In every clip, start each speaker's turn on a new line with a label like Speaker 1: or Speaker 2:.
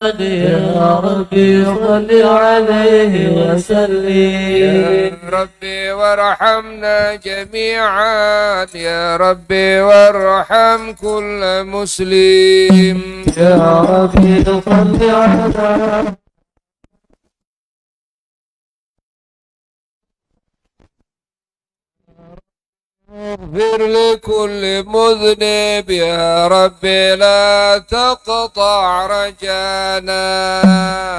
Speaker 1: يا ربي صل عليه وسلم
Speaker 2: يا ربي وارحمنا جميعا يا ربي وارحم كل مسلم
Speaker 1: يا ربي صل على
Speaker 2: اغفر لكل مذنب يا ربي لا تقطع رجانا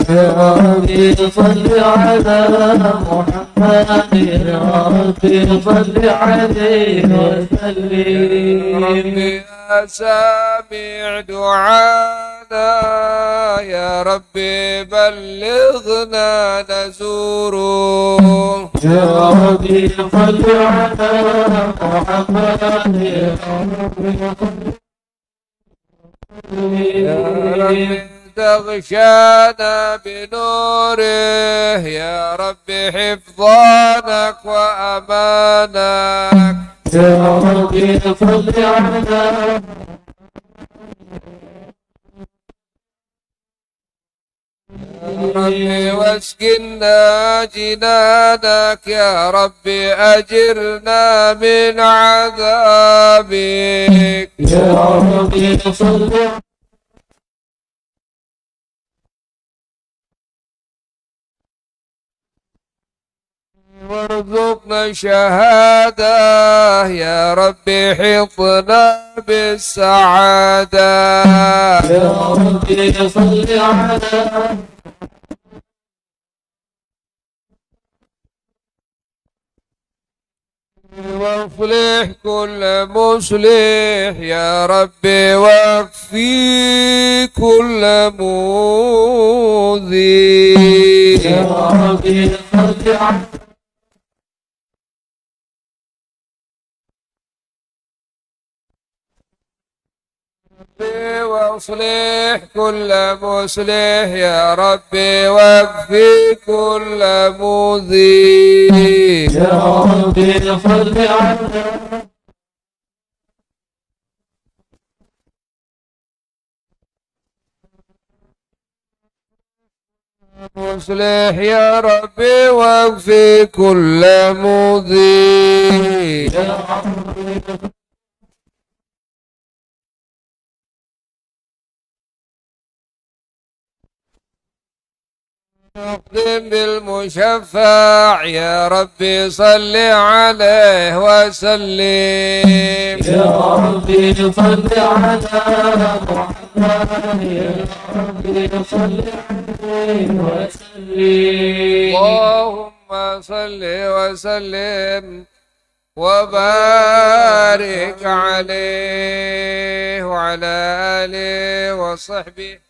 Speaker 1: يا ربي صل على محمد يا ربي صل عليه وسلم
Speaker 2: يا ربي يا سامع دعانا يا ربي بلغنا نزوره
Speaker 1: يا ربي صل على محمد يا ربي
Speaker 2: تغشانا بنوره يا ربي حفظانك وأمانك
Speaker 1: يا ربي صل على
Speaker 2: يا ربي واسقنا جنانك يا ربي أجرنا من عذابك
Speaker 1: يا ربي صل
Speaker 2: وارزقنا شهادة يا ربي حطنا بالسعادة
Speaker 1: يا ربي صل على
Speaker 2: واصلح كل مصلح يا ربي واكفي كل موذي
Speaker 1: يا ربي صل على
Speaker 2: واصلح كل مصلح يا ربي واكفي كل مؤذي
Speaker 1: يا ربي صل على
Speaker 2: مصلح يا ربي واكفي كل مؤذي
Speaker 1: يا ربي
Speaker 2: نقدم بالمشفع يا ربي صل عليه وسلم
Speaker 1: يا ربي صل على محمد يا ربي صل عليه وسلم
Speaker 2: اللهم صل وسلم وبارك عليه وعلى آله وصحبه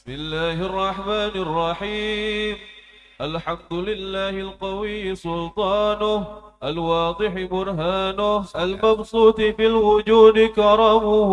Speaker 3: بسم الله الرحمن الرحيم الحمد لله القوي سلطانه الواضح برهانه المبسوط في الوجود كرمه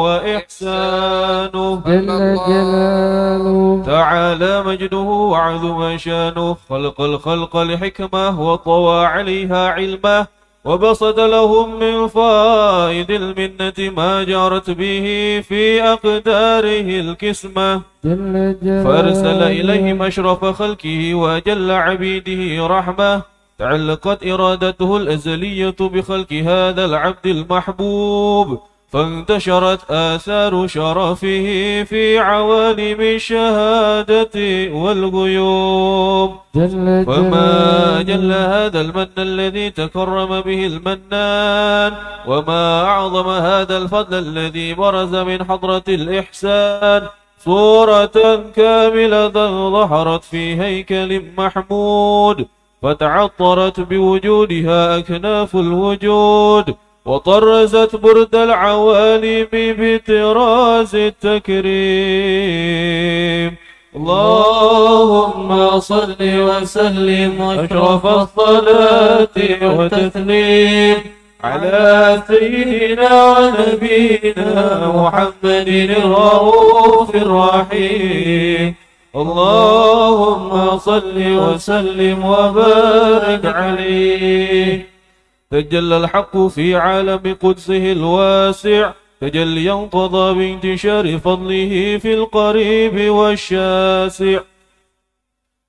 Speaker 3: وإحسانه
Speaker 1: جل جلاله
Speaker 3: تعالى مجده وعظم شانه خلق الخلق لحكمة وطوى عليها علمه وبسط لهم من فائد المنة ما جرت به في أقداره الكسمة
Speaker 1: جل جلاله
Speaker 3: فأرسل إليهم أشرف خلقه وأجل عبيده رحمة تعلقت إرادته الأزلية بخلق هذا العبد المحبوب فانتشرت آثار شرفه في عوالم الشهادة والغيوب
Speaker 1: جل
Speaker 3: وما جل هذا المن الذي تكرم به المنان وما أعظم هذا الفضل الذي برز من حضرة الإحسان صورة كاملة ظهرت في هيكل محمود فتعطرت بوجودها أكناف الوجود وطرزت برد العوالم بطراز التكريم اللهم صل وسلم أشرف الصلاة والتسليم على سيدنا ونبينا محمد الرؤوف الرحيم اللهم صل وسلم وبارك عليه. تجلى الحق في عالم قدسه الواسع تجليا قضى بانتشار فضله في القريب والشاسع،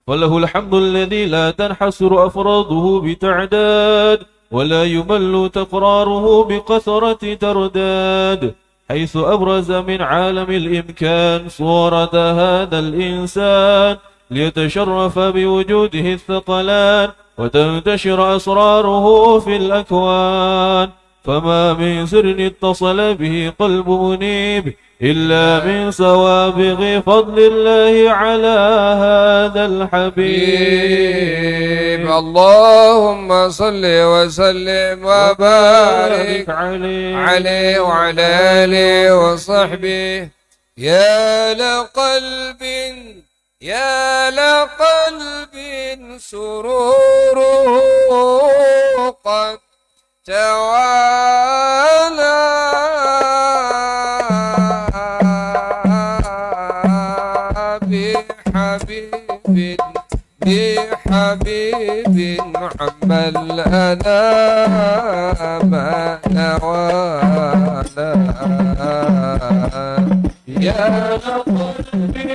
Speaker 3: وله الحمد الذي لا تنحصر أفراده بتعداد ولا يمل تقراره بكثرة ترداد، حيث أبرز من عالم الإمكان صورة هذا الإنسان ليتشرف بوجوده الثقلان وتنتشر أسراره في الأكوان. فما من سر اتصل به قلب منيب إلا من سوابغ فضل الله على هذا الحبيب.
Speaker 2: اللهم صل وسلم وبارك عليه وعلى آله وصحبه. يا لقلب سروره قد توالى بحبيب عم الأنام نوالا. يا قلبي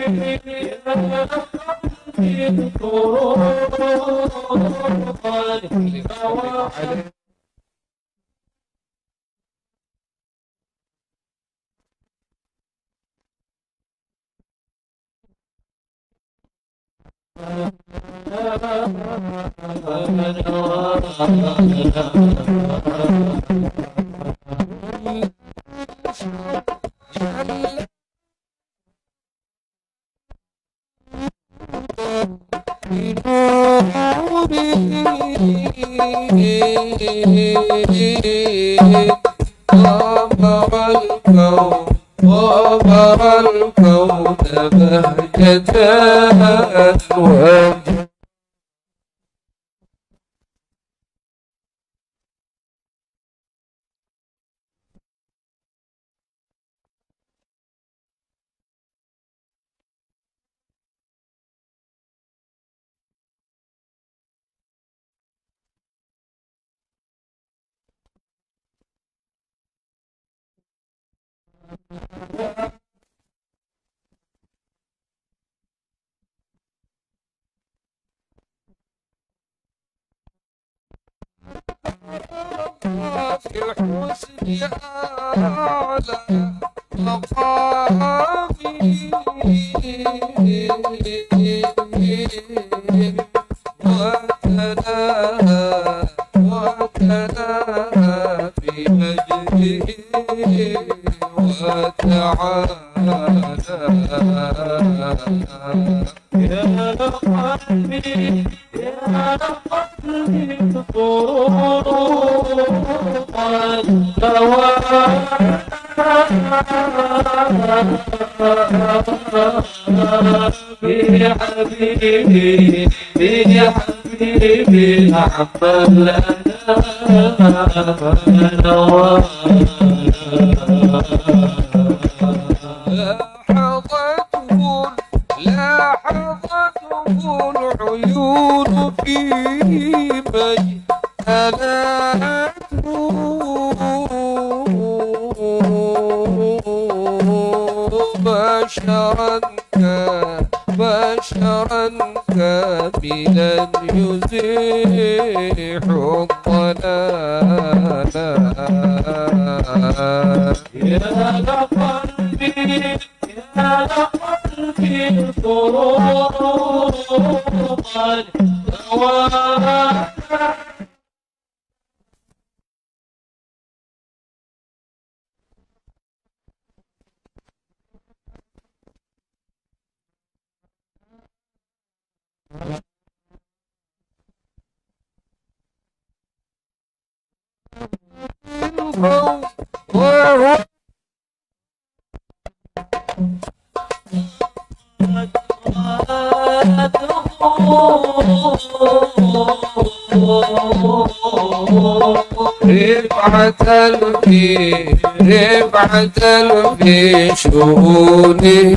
Speaker 2: وبر الكون بهجة وجه. في الحسن أعلى مقامي وتلاها في مجده وتعالى. يا قلبي بحبيبي عم لاحظته العيون في مجهلاته بشرا كاملا يزيح الضلال. يا لقلبي طروقا رفعة في شؤونه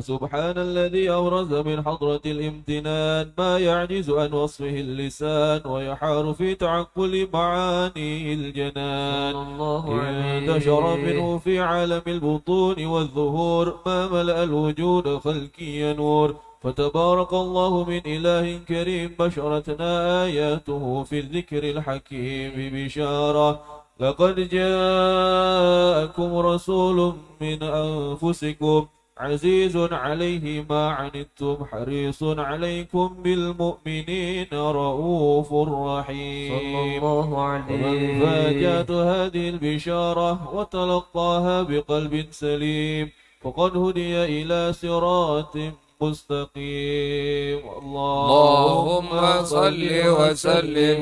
Speaker 3: فسبحان الذي أورز من حضرة الامتنان ما يعجز عن وصفه اللسان ويحار في تعقل معاني الجنان. انتشر منه في عالم البطون والظهور ما ملأ الوجود خلقي نور. فتبارك الله من إله كريم بشرتنا آياته في الذكر الحكيم ببشارة. لقد جاءكم رسول من أنفسكم عزيز عليه ما عنتم حريص عليكم بالمؤمنين رؤوف رحيم.
Speaker 1: صلى الله عليه.
Speaker 3: ومن فاجأت هذه البشارة وتلقاها بقلب سليم فقد هدي إلى صراط مستقيم.
Speaker 2: اللهم صل وسلم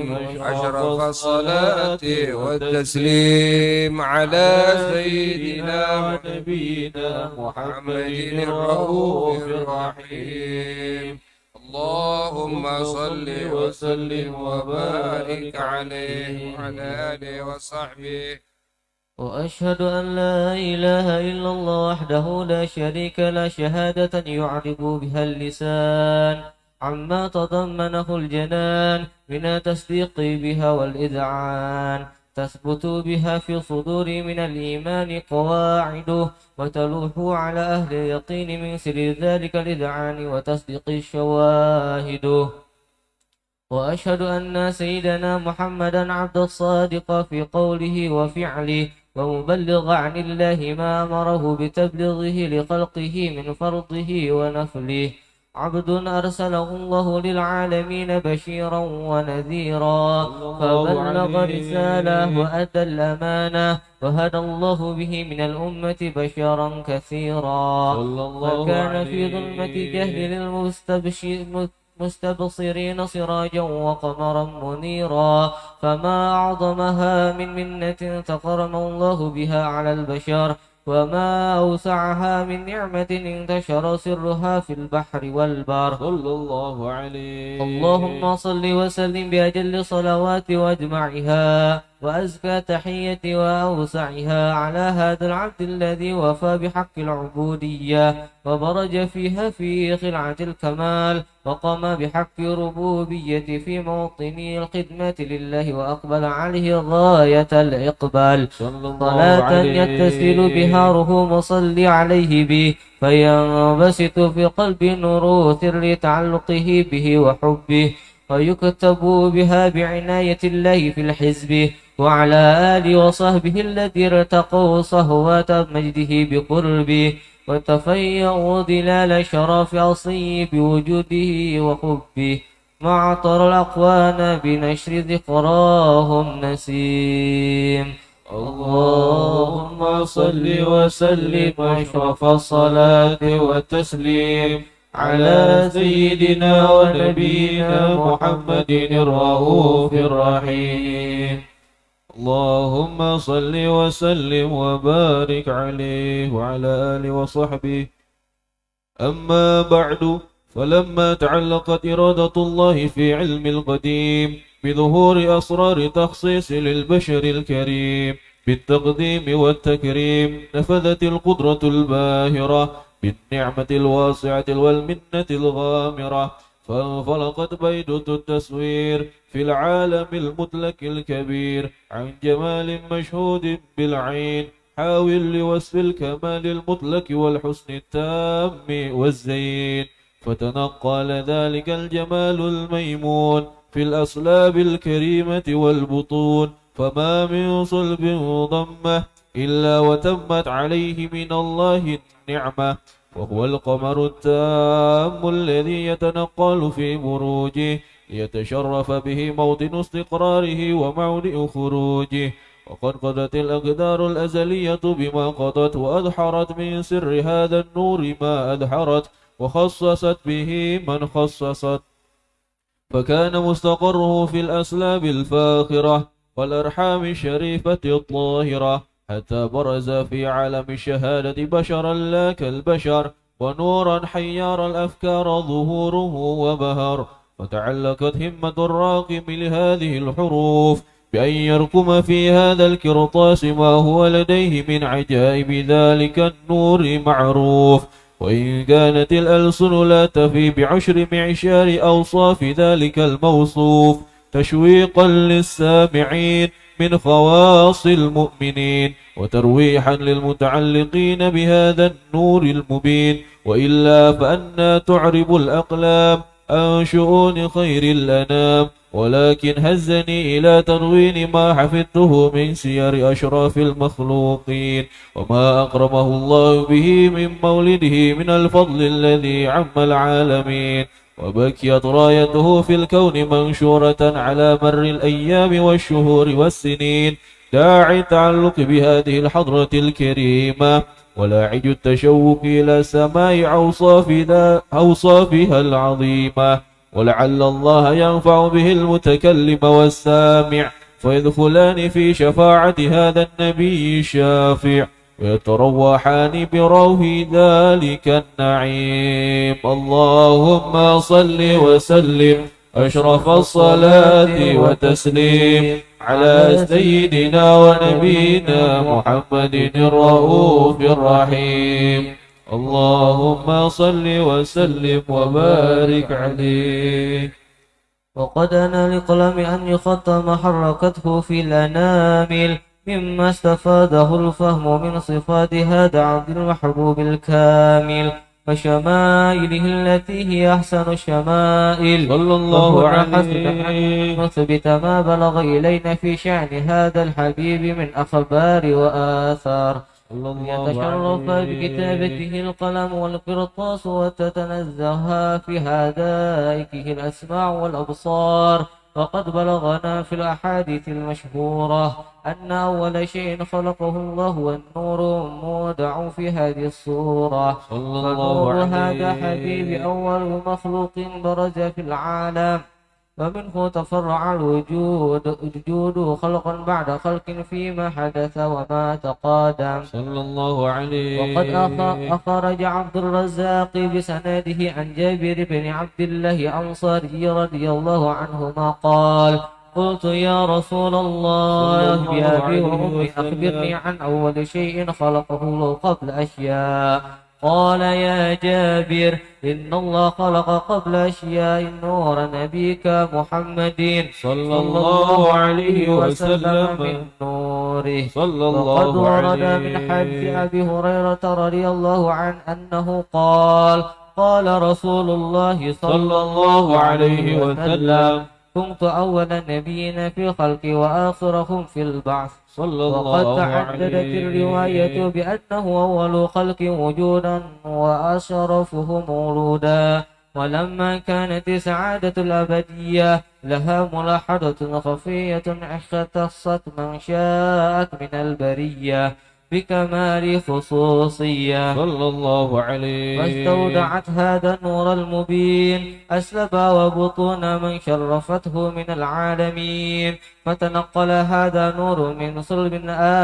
Speaker 2: أشرف الصلاة والتسليم على سيدنا ونبينا محمد الرؤوف الرحيم. اللهم صل وسلم وبارك عليه وعلى آله وصحبه.
Speaker 1: وأشهد أن لا إله إلا الله وحده لا شريك له شهادة يعرب بها اللسان عما تضمنه الجنان من التصديق بها والإذعان تثبت بها في الصدور من الإيمان قواعده وتلوح على أهل اليقين من سر ذلك الإذعان وتصديق الشواهد. وأشهد أن سيدنا محمدا عبد الصادق في قوله وفعله ومبلغ عن الله ما أمره بتبليغه لخلقه من فرضه ونفله عبد أرسله الله للعالمين بشيرا ونذيرا فبلغ رسالة وأدى الأمانة وهدى الله به من الأمة بشرا كثيرا وكان في ظلمة جهل مستبصرين سراجا وقمرا منيرا فما أعظمها من منة تكرم الله بها على البشر وما أوسعها من نعمة انتشر سرها في البحر والبر. صلى الله عليه. اللهم صل وسلم بأجل صلوات وأجمعها وأزكى تحية وأوسعها على هذا العبد الذي وفى بحق العبودية وبرج فيها في خلعة الكمال وقام بحق الربوبية في موطن الخدمة لله وأقبل عليه غاية الإقبال صلاة يتصل بها روح مصلي عليه به فينبسط في قلب نور سر تعلقه به وحبه ويكتب بها بعناية الله في الحزب وعلى آله وصحبه الذي ارتقوا صهوة مجده بقربه وتفيأوا ظلال شرف عصي بوجوده وحبه مع طر الأقوان بنشر ذكراهم نسيم. اللهم صل وسلم أشرف الصلاة والتسليم على سيدنا ونبينا محمد الرؤوف الرحيم. اللهم صل وسلم وبارك عليه وعلى آله وصحبه. أما بعد فلما تعلقت إرادة الله في علم القديم بظهور أسرار تخصيص للبشر الكريم بالتقديم والتكريم نفذت القدرة الباهرة بالنعمة الواسعة والمنة الغامرة فانفلقت بيدة التصوير في العالم المطلق الكبير عن جمال مشهود بالعين حاول لوصف الكمال المطلق والحسن التام والزين فتنقل ذلك الجمال الميمون في الأصلاب الكريمة والبطون فما من صلب ضمه إلا وتمت عليه من الله النعمة وهو القمر التام الذي يتنقل في بروجه ليتشرف به موطن استقراره وموضع خروجه وقد قضت الأقدار الأزلية بما قضت وأدحرت من سر هذا النور ما أدحرت وخصصت به من خصصت فكان مستقره في الأسلاب الفاخرة والأرحام الشريفة الطاهرة حتى برز في عالم الشهادة بشرا لا كالبشر ونورا حيار الأفكار ظهوره وبهر وتعلقت همة الراقم لهذه الحروف بأن يركم في هذا الكرطاس ما هو لديه من عجائب ذلك النور معروف
Speaker 3: وإن كانت الألسن لا تفي ب10 معشار أوصاف ذلك الموصوف تشويقا للسامعين من خواص المؤمنين وترويحا للمتعلقين بهذا النور المبين، وإلا فأنا تعرب الأقلام عن شؤون خير الأنام. ولكن هزني إلى تدوين ما حفظته من سير أشراف المخلوقين وما أكرمه الله به من مولده من الفضل الذي عم العالمين، وبكيت رايته في الكون منشورة على مر الأيام والشهور والسنين، داعي التعلق بهذه الحضرة الكريمة ولاعج التشوق إلى سماع أوصافها العظيمة. ولعل الله ينفع به المتكلم والسامع فيدخلان في شفاعة هذا النبي الشافع ويتروحان بروح ذلك النعيم. اللهم صل وسلم أشرف الصلاة وتسليم على سيدنا ونبينا محمد الرؤوف الرحيم. اللهم صل وسلم وبارك عليه.
Speaker 1: وقد أنا لقلم أن يخط ما حركته في الأنامل مما استفاده الفهم من صفات هذا عبد المحبوب الكامل وشمائله التي هي أحسن الشمائل،
Speaker 3: صلى الله عليه
Speaker 1: أن نثبت ما بلغ إلينا في شأن هذا الحبيب من أخبار وآثار. يتشرف بكتابته القلم والقرطاس وتتنزه في هدائكه الأسماع والأبصار. وقد بلغنا في الأحاديث المشهورة أن أول شيء خلقه الله والنور مودع في هذه الصورة، فنور هذا حبيب أول مخلوق برز في العالم، ومنه تفرع الوجود خلقا بعد خلق فيما حدث وما تقادم
Speaker 3: صلى الله عليه.
Speaker 1: وقد أخرج عبد الرزاق بسنده عن جابر بن عبد الله الأنصاري رضي الله عنهما قال: قلت يا رسول الله بأبي وأمي أخبرني عن أول شيء خلقه الله قبل أشياء. قال: يا جابر إن الله خلق قبل أشياء نور نبيك محمد
Speaker 3: صلى الله عليه وسلم
Speaker 1: من نوره.
Speaker 3: صلى
Speaker 1: وقد
Speaker 3: الله
Speaker 1: ورد
Speaker 3: عليه.
Speaker 1: من حديث أبي هريرة رضي الله عنه أنه قال: قال رسول الله
Speaker 3: صلى الله عليه وسلم:
Speaker 1: كنت أول النبيين في الخلق وآخرهم في البعث.
Speaker 3: صلى
Speaker 1: وقد
Speaker 3: الله
Speaker 1: تعددت
Speaker 3: عليه.
Speaker 1: الرواية بأنه أول خلق وجودا وأشرفهم مولودا. ولما كانت السعادة الأبدية لها ملاحظة خفية اختصت من شاءت من البرية بكمال خصوصية،
Speaker 3: صلى الله عليه.
Speaker 1: واستودعت هذا النور المبين أسلب وبطون من شرفته من العالمين، فتنقل هذا النور من صلب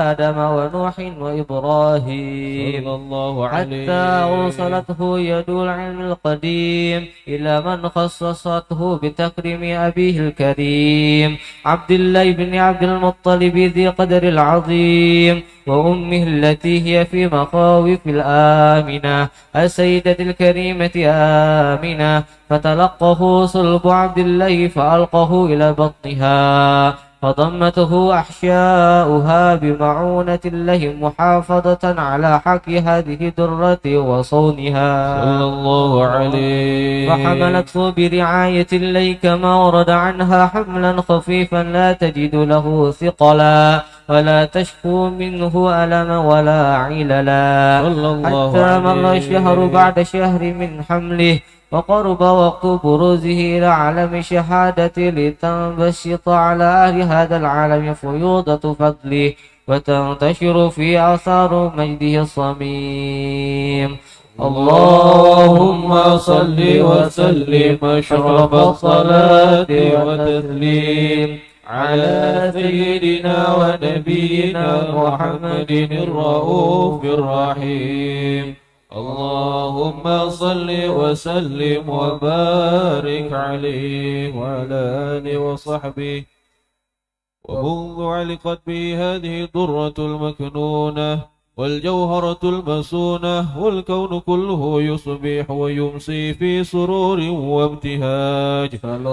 Speaker 1: آدم ونوح وإبراهيم
Speaker 3: صلى الله عليه.
Speaker 1: حتى أوصلته يد العلم القديم إلى من خصصته بتكريم أبيه الكريم عبد الله بن عبد المطلب ذي قدر العظيم، وأمه التي هي في مخاوف الآمنة السيدة الكريمة آمنة، فتلقه صلب عبد الله فألقه إلى بطنها فضمته أحشاؤها بمعونة الله محافظة على حق هذه الدرة وصونها
Speaker 3: صلى الله عليه.
Speaker 1: فحملته برعاية الله كما ورد عنها حملا خفيفا لا تجد له ثقلا ولا تشكو منه ألما ولا عللا، حتى مر الشهر بعد شهر من حمله وقرب وقت بروزه إلى عالم شهادة لتنبسط على أهل هذا العالم فيوضة فضله وتنتشر في آثار مجده الصميم. اللهم صل وسلم أشرف الصلاة والتسليم على سيدنا ونبينا محمد الرؤوف الرحيم. اللهم صل وسلم وبارك عليه وعلى آله وصحبه. ومنذ علقت به هذه الضرة المكنونة
Speaker 3: والجوهرة المسونة، والكون كله يصبح ويمسي في سرور وابتهاج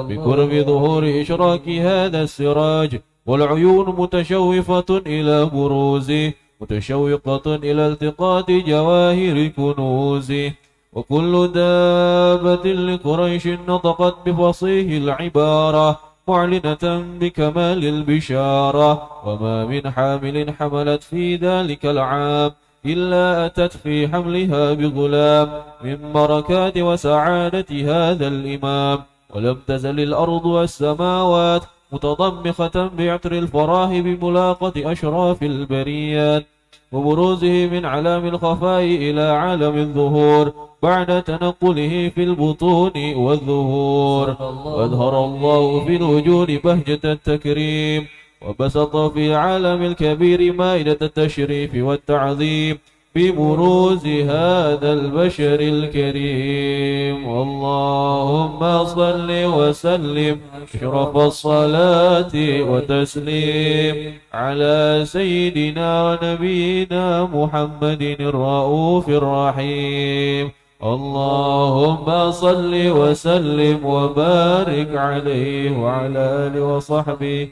Speaker 3: بقرب ظهور إشراك هذا السراج، والعيون متشوفة إلى بروزه، متشوقة إلى التقاط جواهر كنوزه. وكل دابة لقريش نطقت بفصيح العبارة معلنة بكمال البشارة، وما من حامل حملت في ذلك العام إلا أتت في حملها بغلام من بركات وسعادة هذا الإمام. ولم تزل الأرض والسماوات متضمخة بعطر الفراه بملاقة أشراف البريات وبروزه من علام الخفاء إلى عالم الظهور بعد تنقله في البطون والظهور. وأظهر الله في الوجود بهجة التكريم، وبسط في العالم الكبير مائدة التشريف والتعظيم ببروز هذا البشر الكريم. اللهم صل وسلم أشرف الصلاة وتسليم على سيدنا ونبينا محمد الرؤوف الرحيم. اللهم صل وسلم وبارك عليه وعلى آله وصحبه.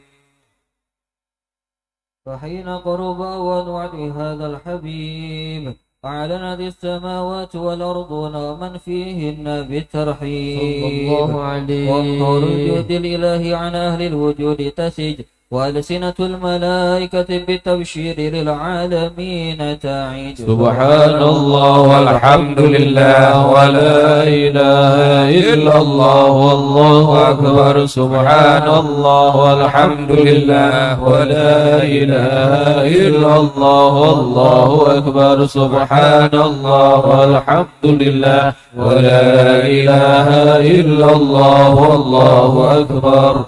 Speaker 1: فحين قرب وعد هذا الحبيب أعلنت السماوات والأرض ومن فيهن بالترحيب وانظر الجود الإله عن أهل الوجود تسج، وألسنة الملائكة بالتبشير للعالمين تعيد.
Speaker 2: سبحان الله والحمد لله ولا إله إلا الله والله أكبر. سبحان الله والحمد لله ولا إله إلا الله والله أكبر. سبحان الله والحمد لله ولا إله إلا الله والله أكبر.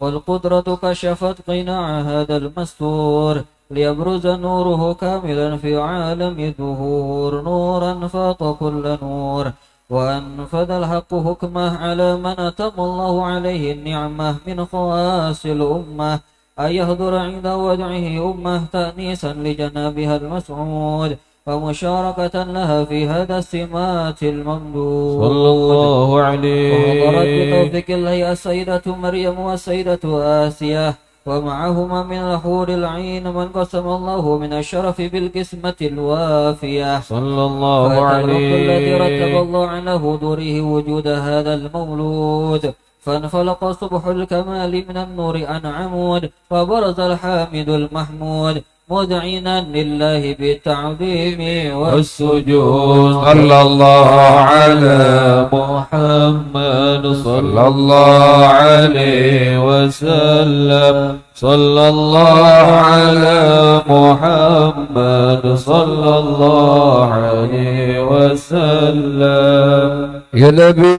Speaker 1: والقدرة كشفت قناع هذا المستور ليبرز نوره كاملا في عالم الظهور، نورا فاق كل نور. وأنفذ الحق حكمه على من أتم الله عليه النعمة من خواص الأمة أن يهدر عند ودعه أمة تأنيسا لجنابها المسعود ومشاركة لها في هذا السمات الممدود.
Speaker 3: صلى الله عليه.
Speaker 1: وحضرت بتوفيق الله السيدة مريم والسيدة آسية ومعهما من الحور العين من قسم الله من الشرف بالقسمة الوافية.
Speaker 3: صلى الله عليه.
Speaker 1: الذي رتب الله على هدوره وجود هذا المولود، فانفلق صبح الكمال من النور عن عمود، وبرز الحامد المحمود مدعنا لله بالتعظيم والسجود.
Speaker 2: صلى الله على
Speaker 3: محمد صلى الله عليه وسلم. صلى الله على محمد صلى الله عليه وسلم.
Speaker 2: يا نبي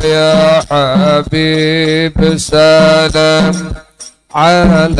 Speaker 2: يا حبيب سلام عليك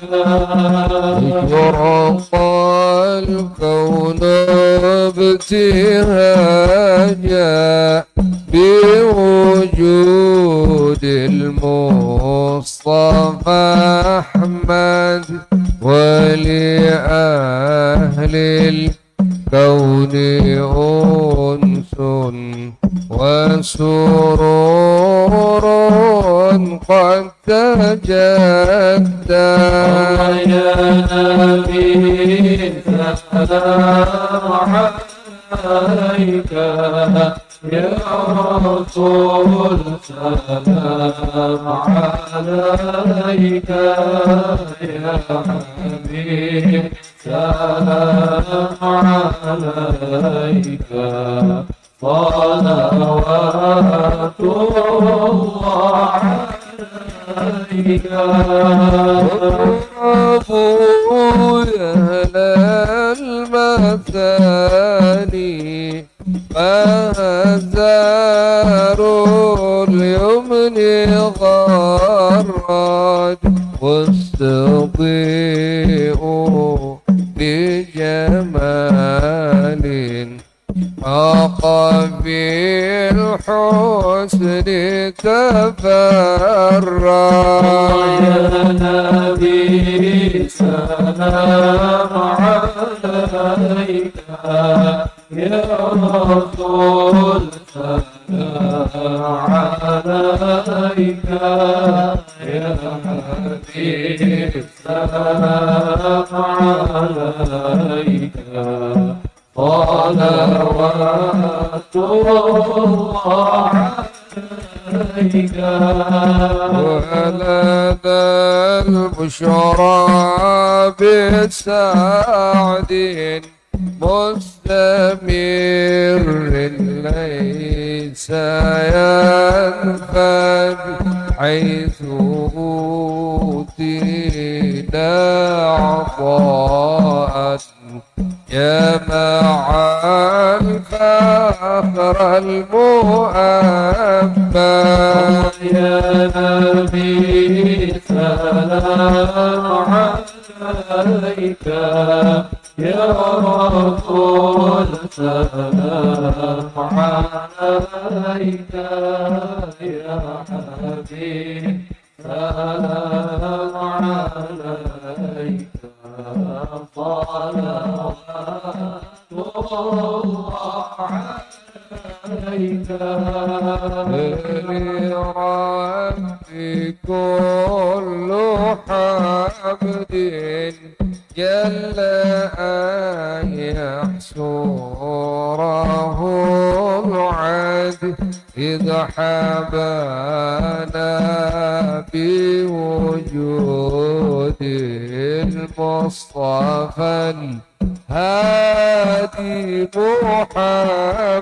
Speaker 2: صلوات يرق الكون ابتهاجا بوجود المصطفى أحمد، ولأهل الكون أنس وسرور قد تجدد.
Speaker 3: يا نبي سلام عليك يا رسول سلام عليك يا حبيب سلام عليك صلوات الله عليك
Speaker 2: اقربوا يا أهل المثاني فهزار اليمن غرد واستضيئوا بجمال حق في الحسن تفرد
Speaker 3: يا نبي سلام عليك يا رسول سلام عليك يا حبيب سلام عليك صلوات الله عليك
Speaker 2: ولدى البشرى بسعد مستمر ليس ينفد حيث أوتينا عطاء يا مع الفخر المؤبد
Speaker 3: يا نبي سلام عليك يا رسول سلام عليك يا حبيب سلام عليك صلوات الله عليك
Speaker 2: لربي كل حمد جل أن يحصره العد إذ حبانا بوجود المصطفى الهادي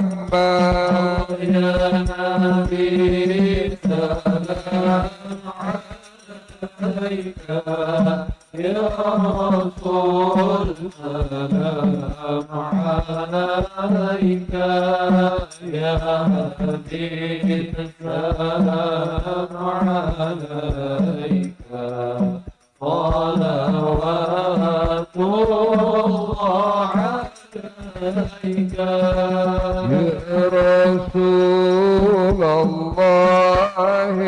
Speaker 2: محمد
Speaker 3: يا نبي سلام عليك يا رسول سلام عليك يا حبيب سلام عليك صلوات الله عليك
Speaker 2: يا رسول الله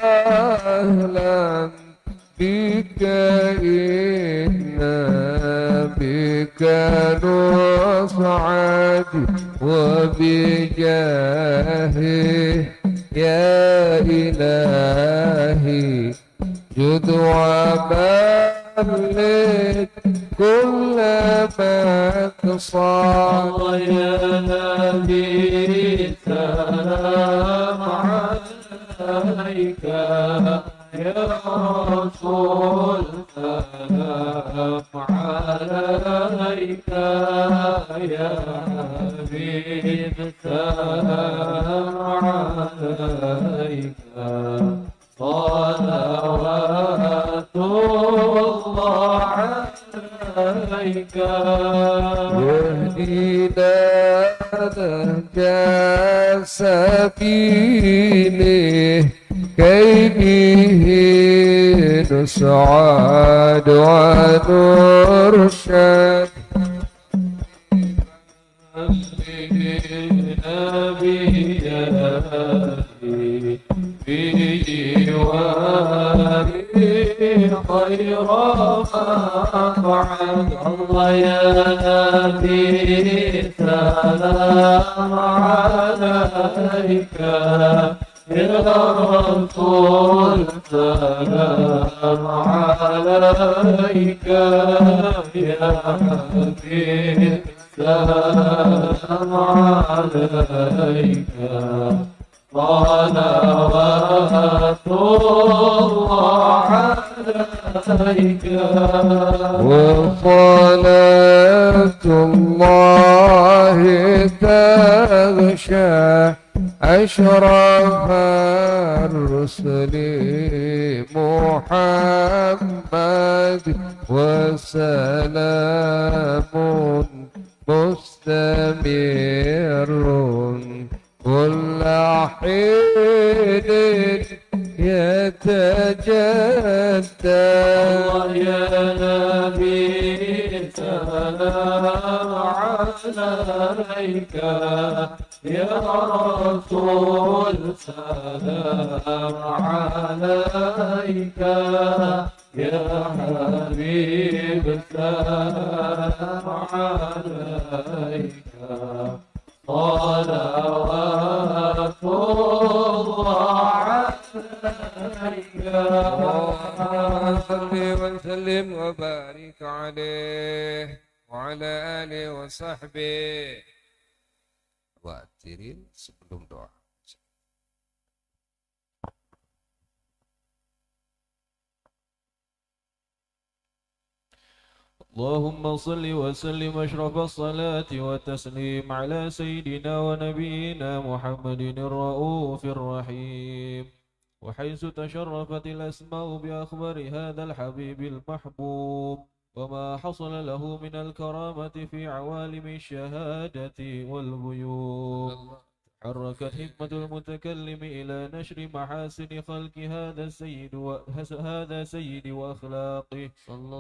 Speaker 2: أهلا بك إنا بك نسعد وبجاهه يا إلهي جد وملك كل مقصد
Speaker 3: يا نبي سلام عليك يا رسول سلام عليك يا حبيب سلام عليك صلوات الله عليك
Speaker 2: واهدنا نهج سبيله كي به نسعد ونرشد
Speaker 3: خير مقعد الله يا نبي سلام عليك يا رسول سلام عليك يا حبيب سلام عليك صلوات الله عليك
Speaker 2: وصلاة الله تغشى أشرف الرسل محمد وسلام مستمر كل حين يتجدد
Speaker 3: الله يا نبي سلام عليك يا رسول سلام عليك يا حبيب سلام عليك صلوات الله عليك
Speaker 2: اللهم صل وسلم وبارك عليه وعلى آله وصحبه. Hadirin sebelum doa.
Speaker 3: اللهم صل وسلم أشرف الصلاة والتسليم على سيدنا ونبينا محمد الرؤوف الرحيم. وحيث تشرفت الأسماء بأخبار هذا الحبيب المحبوب وما حصل له من الكرامة في عوالم الشهادة والغيوب، حركت حكمة المتكلم إلى نشر محاسن خلق هذا السيد وأخلاقه،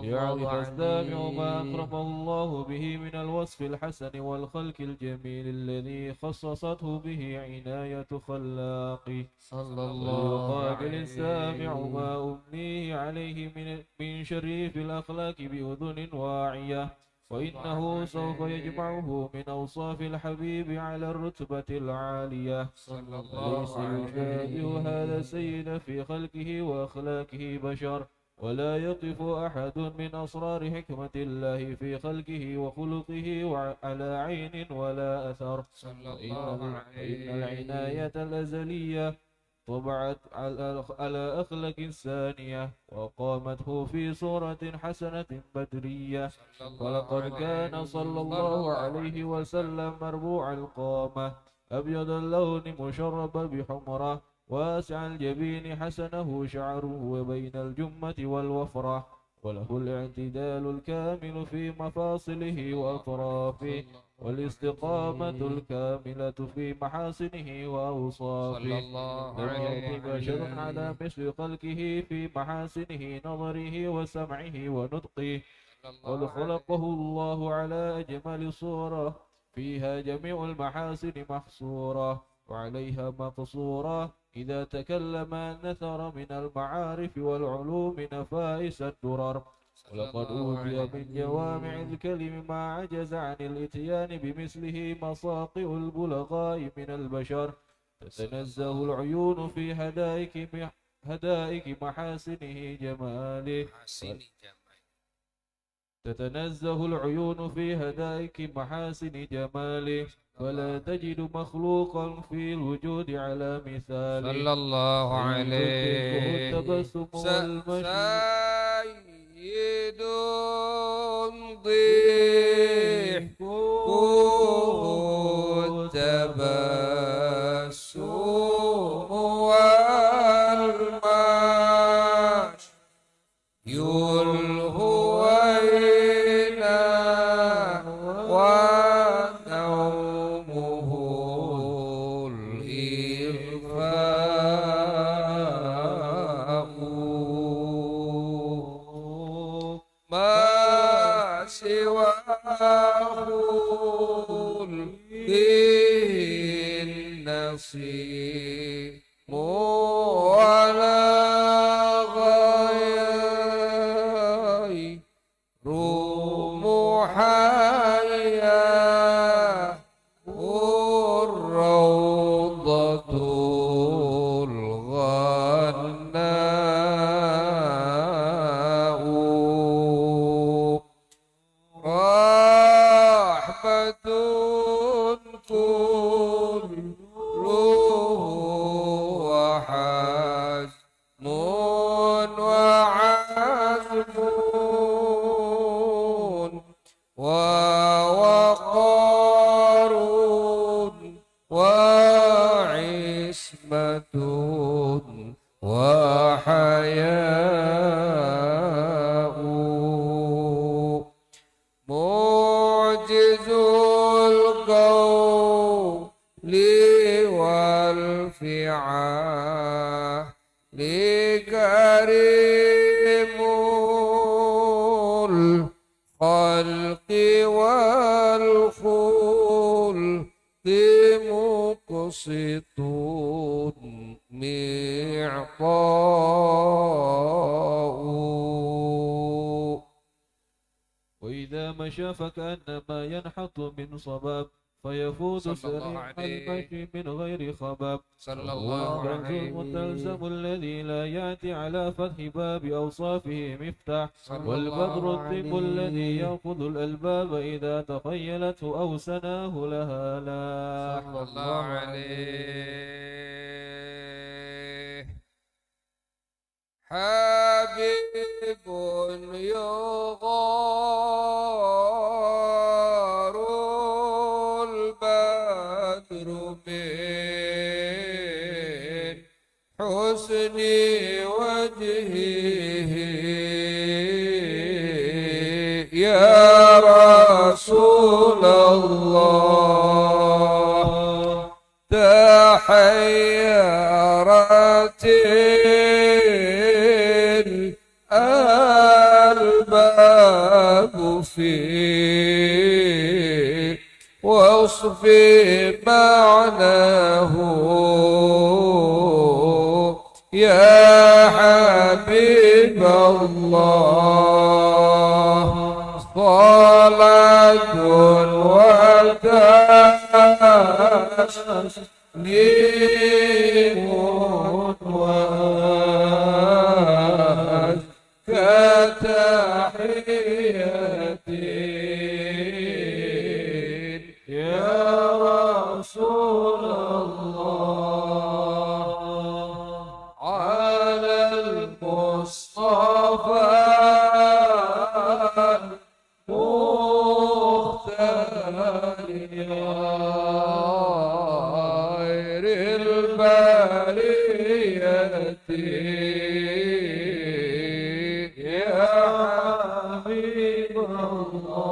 Speaker 3: يعرف السامع ما أكرمه الله به من الوصف الحسن والخلق الجميل الذي خصصته به عناية خلاقه، ويقابل السامع ما أمنيه عليه من شريف الأخلاق بأذن واعية، وإنه سوف يجمعه من أوصاف الحبيب على الرتبة العالية. ليس يشابه هذا السيد في خلقه وأخلاقه بشر، ولا يقف أحد من أسرار حكمة الله في خلقه وخلقه على عين ولا أثر. إن العناية الأزلية طبعت على أخلاق ثانية وقامته في صورة حسنة بدرية، ولقد كان صلى الله عليه وسلم مربوع القامة أبيض اللون مشرب بحمرة واسع الجبين حسنه شعره وبين الجمة والوفرة، وله الاعتدال الكامل في مفاصله وأطرافه والاستقامة الكاملة في محاسنه وأوصافه. لم يأت بشر على مثل خلقه في محاسنه نظره وسمعه ونطقه، قد خلقه الله على أجمل صورة فيها جميع المحاسن محصورة وعليها مقصورة، إذا تكلم نثر من المعارف والعلوم نفائس الدرر. ولقد أوتي من جوامع الكلم ما عجز عن الإتيان بمثله مصاقع البلغاء من البشر، تتنزه العيون في هدائك محاسنه جماله، تتنزه العيون في هدائك محاسن جماله، فلا تجد مخلوقا في الوجود على مثاله
Speaker 2: صلى الله عليه
Speaker 3: التبسم والمشي
Speaker 2: سيد ضيح التبسم والمشي يلهوينا ونومه الإغفاء ما سواه النصيب ولا غير محيا الروضة القول والفعال كريم الخلق والخلق مقسط معطاء.
Speaker 3: وإذا مشى فكأنما ينحط من صباب فيفوز سريع المشي من غير خباب.
Speaker 2: صلى الله عليه
Speaker 3: المتلزم الذي لا يأتي على فتح باب أوصافه مفتاح. والبدر الطب الذي يأخذ الألباب إذا تخيلته أو سناه لها لا.
Speaker 2: صلى الله عليه. حبيب يغار البدر من حسن وجهه يا رسول الله تحيرت الألباب في وصف معناه يا حبيب الله صلاة وتسليم كتحية يا رسول الله على المصطفى المختار خير البرية يا حبيب الله.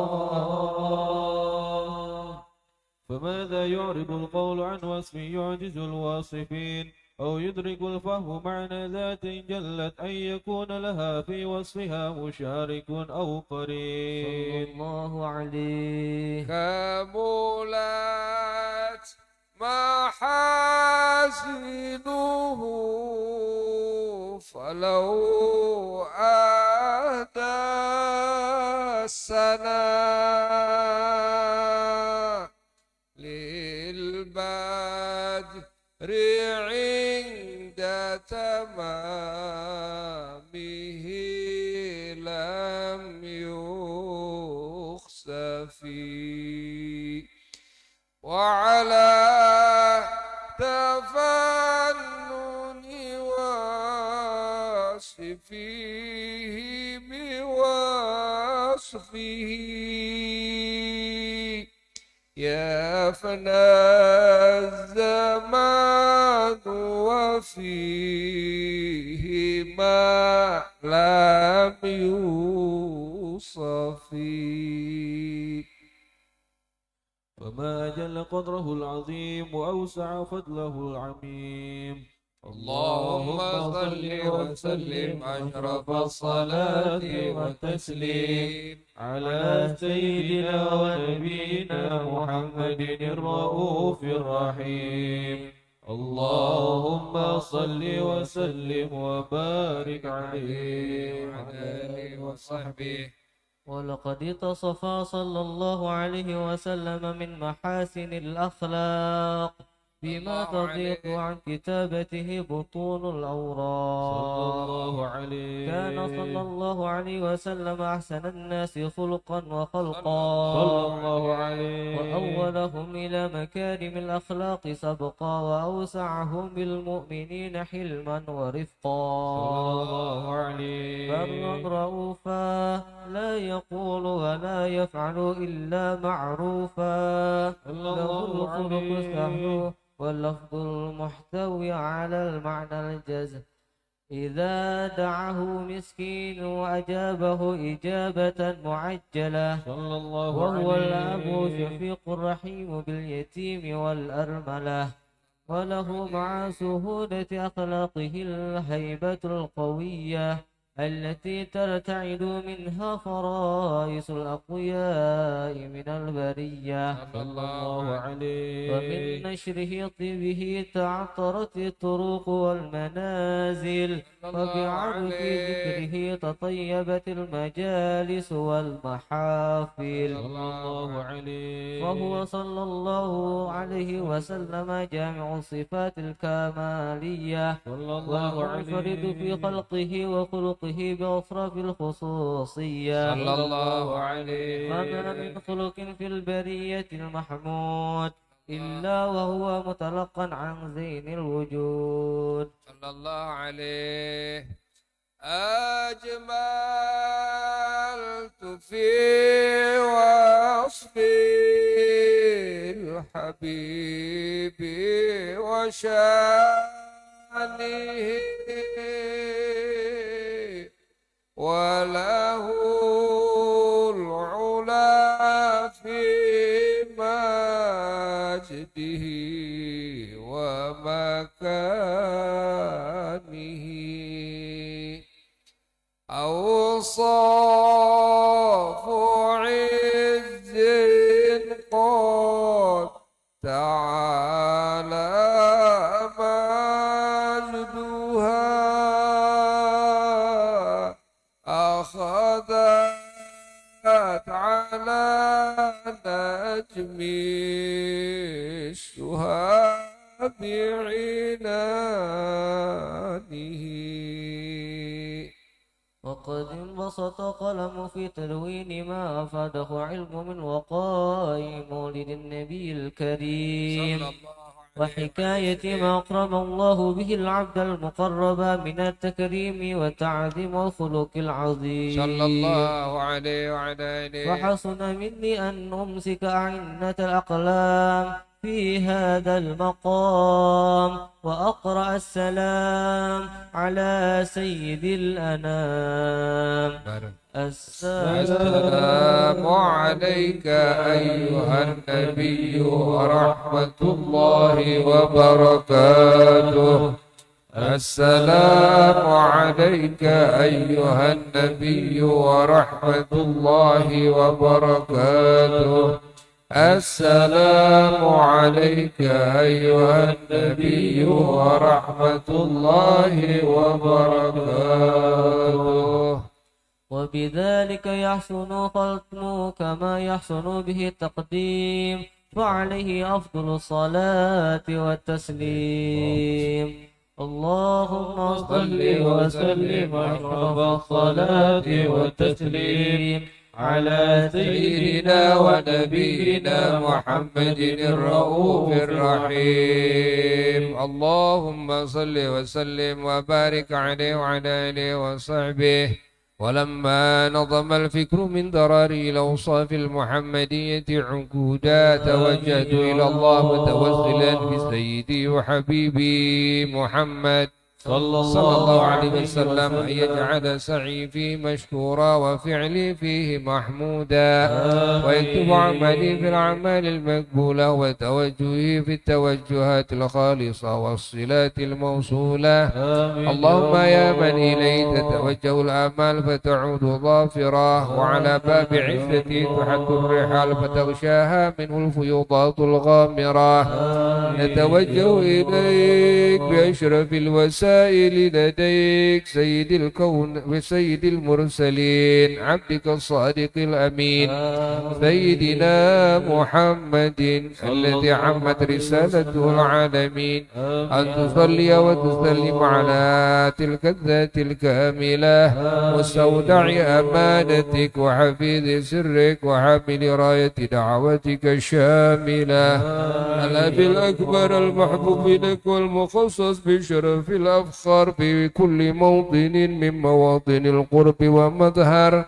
Speaker 3: فماذا يعرب القول عن وصف يعجز الواصفين أو يدرك الفهم معنى ذات جلت أن يكون لها في وصفها مشارك أو قرين.
Speaker 1: صلى الله عليه.
Speaker 2: كملت محاسنه فلو أتى السناء للبدر عند تمامه لم يخسف وعلى تفنن وصفه بوصفه يفنى الزمان وفيه ما لم يوصف.
Speaker 3: فما أجل قدره العظيم وأوسع فضله العميم.
Speaker 2: اللهم صل وسلم أشرف الصلاة والتسليم
Speaker 3: على سيدنا ونبينا محمد الرؤوف الرحيم. اللهم صل وسلم وبارك عليه
Speaker 2: وعلى آله وصحبه.
Speaker 1: ولقد اتصف صلى الله عليه وسلم من محاسن الأخلاق بما تضيق عن كتابته بطون الأوراق. كان صلى الله عليه وسلم أحسن الناس خلقا وخلقا وأولهم إلى مكارم الأخلاق سبقا وأوسعهم بالمؤمنين حلما ورفقا. برا رؤوفا لا يقول ولا يفعل إلا معروفا له الخلق السهل واللفظ المحتوي على المعنى إذا دعاه مسكين وأجابه إجابة معجلة
Speaker 3: صلى الله
Speaker 1: وهو
Speaker 3: عليه
Speaker 1: الأب شفيق الرحيم باليتيم والأرملة وله مع سهولة أخلاقه الهيبة القوية التي ترتعد منها فرائس الأقوياء من البرية
Speaker 3: صلى الله عليه.
Speaker 1: ومن نشره طيبه تعطرت الطرق والمنازل وبعرف ذكره تطيبت المجالس والمحافل
Speaker 3: صلى الله عليه.
Speaker 1: وهو صلى الله عليه وسلم جامع الصفات الكمالية
Speaker 3: صلى الله
Speaker 1: والمنفرد في
Speaker 3: عليه.
Speaker 1: خلقه وخلقه بأطراف الخصوصية
Speaker 2: صلى الله عليه.
Speaker 1: وما من خلق في البرية المحمود إلا وهو متلقا عن زين الوجود
Speaker 2: صلى الله عليه. أجملت في وصف الحبيب وشانه وله العلا في مجده ومكانه أوصاف عز قد تعالى مجدها أخذت على نجم الشهاب عنانه
Speaker 1: وقد انبسط قلم في تدوين ما أفاده علم من وقائع مولد النبي الكريم وحكاية ما أكرم الله به العبد المقرب من التكريم والتعظيم والخلق العظيم
Speaker 2: صلى الله عليه وعلى آله.
Speaker 1: وحسن مني أن أمسك أعنة الأقلام في هذا المقام وأقرأ السلام على سيد الأنام.
Speaker 2: السلام عليك أيها النبي ورحمة الله وبركاته. السلام عليك أيها النبي ورحمة الله وبركاته. السلام عليك أيها النبي ورحمة الله وبركاته.
Speaker 1: وبذلك يحسن ختم كما يحسن به التقديم فعليه أفضل الصلاة والتسليم. اللهم صل وسلم أشرف الصلاة والتسليم على
Speaker 2: سيدنا ونبينا محمد الرؤوف الرحيم. اللهم صل وسلم وبارك عليه وعلى آله وصحبه. ولما نظم الفكر من ضراري الأوصاف المحمدية عقودا توجهت إلى الله متوسلا بسيدي وحبيبي محمد صلى الله عليه وسلم أن يجعل سعي فيه مشكورا وفعلي فيه محمودا ويكتب عملي في الأعمال المقبولة وتوجهي في التوجهات الخالصة والصلات الموصولة. اللهم يا من إليه تتوجه الآمال فتعود ظافرة وعلى باب عزتي تحك الرحال فتغشاها منه الفيوضات الغامرة. نتوجه إليك بأشرف الوسائل لديك سيد الكون وسيد المرسلين عبدك الصادق الأمين سيدنا محمد الذي عمت رسالته العالمين أن تصلي وتسلم على تلك الذات الكاملة مستودع أمانتك وحفيظ سرك وحامل راية دعوتك الشاملة الأب الأكرم الأكبر المحبوب إليك والمخصص بشرف الأفخار في كل موطن من مواطن القرب ومظهر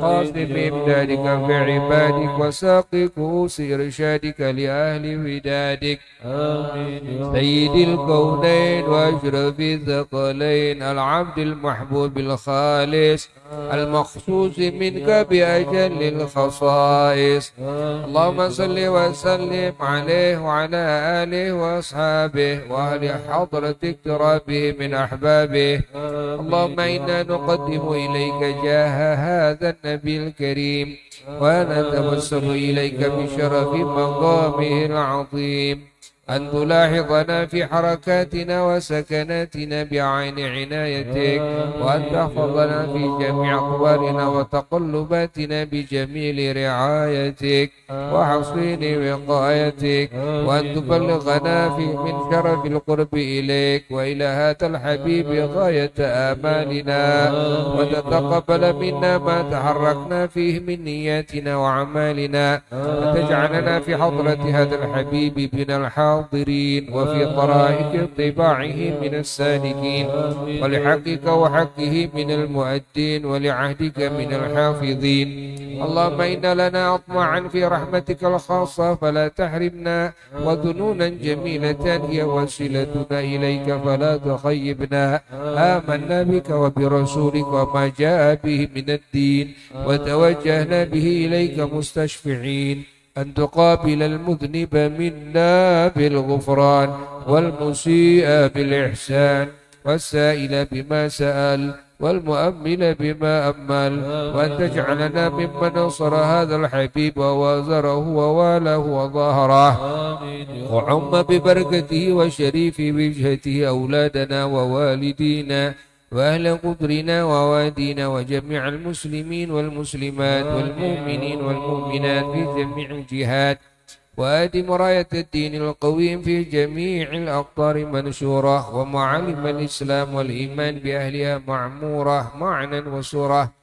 Speaker 2: قاصد بإمدادك في عبادك وساق كؤوس إرشادك لأهل ودادك سيد الكونين وأشرف الثقلين العبد المحبوب الخالص المخصوص منك بأجل الخصائص اللهم صل وسلم عليه وعلى آله وأصحابه وأهل حضرة اقترابه من أحبابه اللهم إنا نقدم إليك جاه هذا النبي الكريم ونتوسل إليك بشرف مقامه العظيم أن تلاحظنا في حركاتنا وسكناتنا بعين عنايتك وأن تحفظنا في جميع أقوالنا وتقلباتنا بجميل رعايتك وحصين وقايتك وأن تبلغنا من شرف القرب إليك وإلى هذا الحبيب غاية آمالنا وتتقبل منا ما تحركنا فيه من نياتنا وأعمالنا وتجعلنا في حضرة هذا الحبيب من الحاضرين وفي طرائق طباعه من السالكين ولحقك وحقه من المؤدين ولعهدك من الحافظين اللهم إن لنا أطمعا في رحمتك الخاصة فلا تحرمنا وذنونا جميلة هي وسيلتنا إليك فلا تخيبنا آمنا بك وبرسولك وما جاء به من الدين وتوجهنا به إليك مستشفعين أن تقابل المذنب منا بالغفران والمسيء بالإحسان والسائل بما سأل والمؤمل بما أمل وأن تجعلنا ممن نصر هذا الحبيب ووازره وواله وظاهره وعم ببركته وشريف وجهته أولادنا ووالدينا وأهل قدرنا ووادينا وجميع المسلمين والمسلمات والمؤمنين والمؤمنات في جميع الجهات وآدم راية الدين القويم في جميع الأقطار منشورة ومعالم الإسلام والإيمان بأهلها معمورة معنى وصورة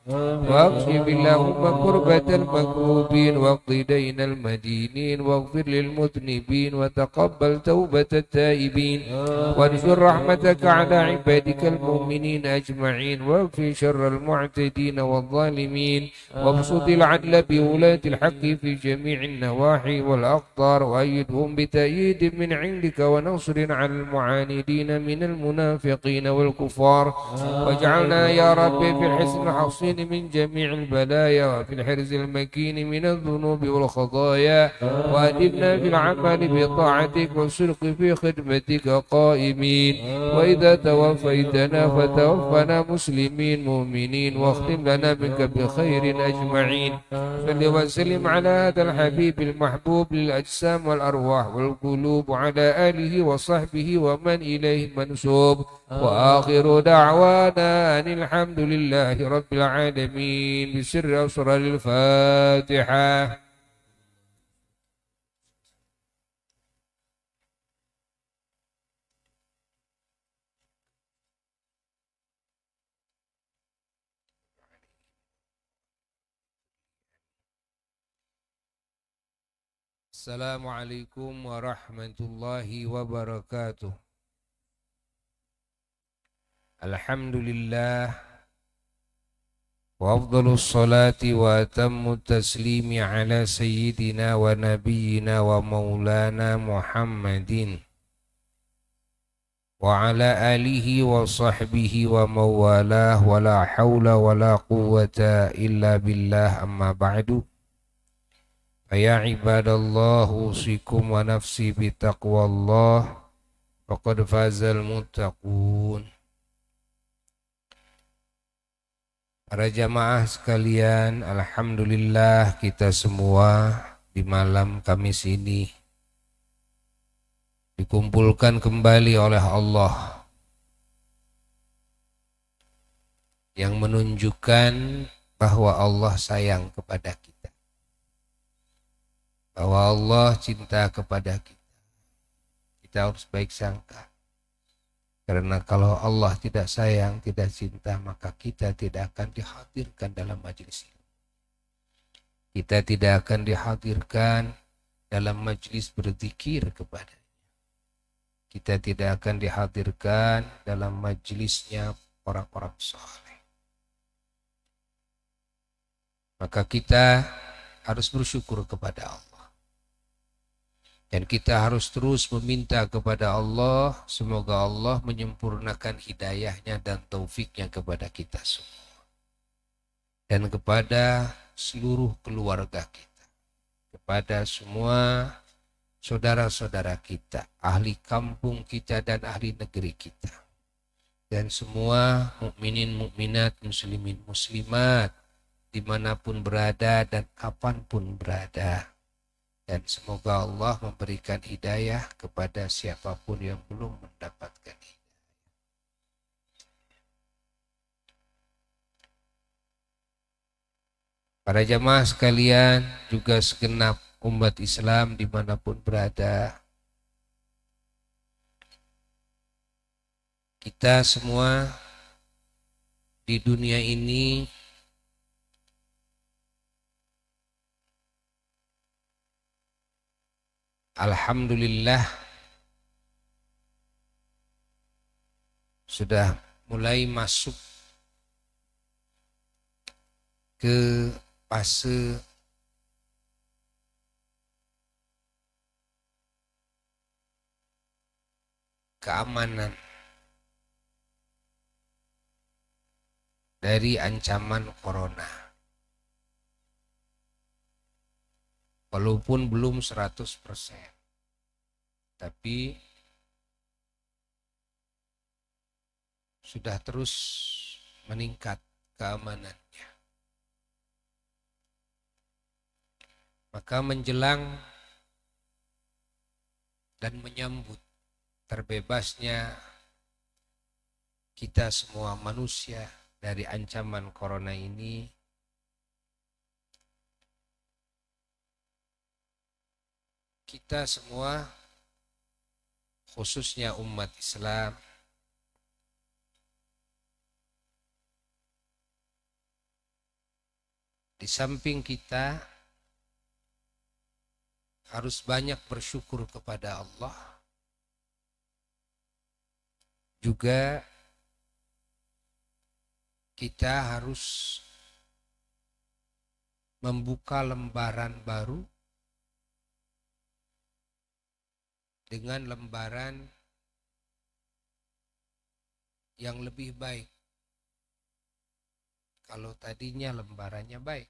Speaker 2: واكشف اللهم كربة المكروبين واقض دين المدينين واغفر للمذنبين وتقبل توبة التائبين وانشر رحمتك على عبادك المؤمنين أجمعين واكفي شر المعتدين والظالمين وابسط العدل بولاة الحق في جميع النواحي والأقطار وأيدهم بتأييد من عندك ونصر على المعاندين من المنافقين والكفار واجعلنا يا رب في الحسن الحصين من جميع البلايا وفي الحرز المكين من الذنوب والخطايا وأدبنا في العمل بطاعتك والصدق في خدمتك قائمين وإذا توفيتنا فتوفنا مسلمين مؤمنين واختم لنا منك بخير أجمعين صل وسلم على هذا الحبيب المحبوب للأجسام والأرواح والقلوب وعلى آله وصحبه ومن إليه منسوب وآخر دعوانا أن الحمد لله رب العالمين بسر أسرار الفاتحة. Assalamualaikum warahmatullahi wabarakatuh. Alhamdulillah wa afdalus salati wa atammu taslimi ala sayyidina wa nabiyyina wa maulana Muhammadin wa ala alihi wa sahbihi wa mawalah wa la hawla wa la quwwata illa billah amma ba'du. Ya ibadallah usikum wa nafsi bitaqwallah faqad fazal muttaqun. Para jamaah sekalian, alhamdulillah kita semua di malam Kamis ini dikumpulkan kembali oleh Allah yang menunjukkan bahwa Allah sayang kepada kita, bahwa Allah cinta kepada kita. Kita harus baik sangka. Karena kalau Allah tidak sayang, tidak cinta, maka kita tidak akan dihadirkan dalam majelis ini. Kita tidak akan dihadirkan dalam majelis berzikir kepadanya. kita tidak akan dihadirkan dalam majelisnya orang-orang saleh. Maka kita harus bersyukur kepada Allah. Dan kita harus terus meminta kepada Allah, semoga Allah menyempurnakan hidayahnya dan taufiknya kepada kita semua. Dan kepada seluruh keluarga kita. Kepada semua saudara-saudara kita, ahli kampung kita dan ahli negeri kita. Dan semua mukminin, mukminat, muslimin, muslimat, dimanapun berada dan kapanpun berada. Dan semoga Allah memberikan hidayah kepada siapapun yang belum mendapatkan hidayah. Para jamaah sekalian, juga segenap umat Islam dimanapun berada, kita semua di dunia ini alhamdulillah sudah mulai masuk ke fase keamanan dari ancaman corona. Walaupun belum 100%, tapi sudah terus meningkat keamanannya. Maka menjelang dan menyambut terbebasnya kita semua manusia dari ancaman corona ini, kita semua, khususnya umat Islam, di samping kita harus banyak bersyukur kepada Allah, juga kita harus membuka lembaran baru dengan lembaran yang lebih baik. Kalau tadinya lembarannya baik,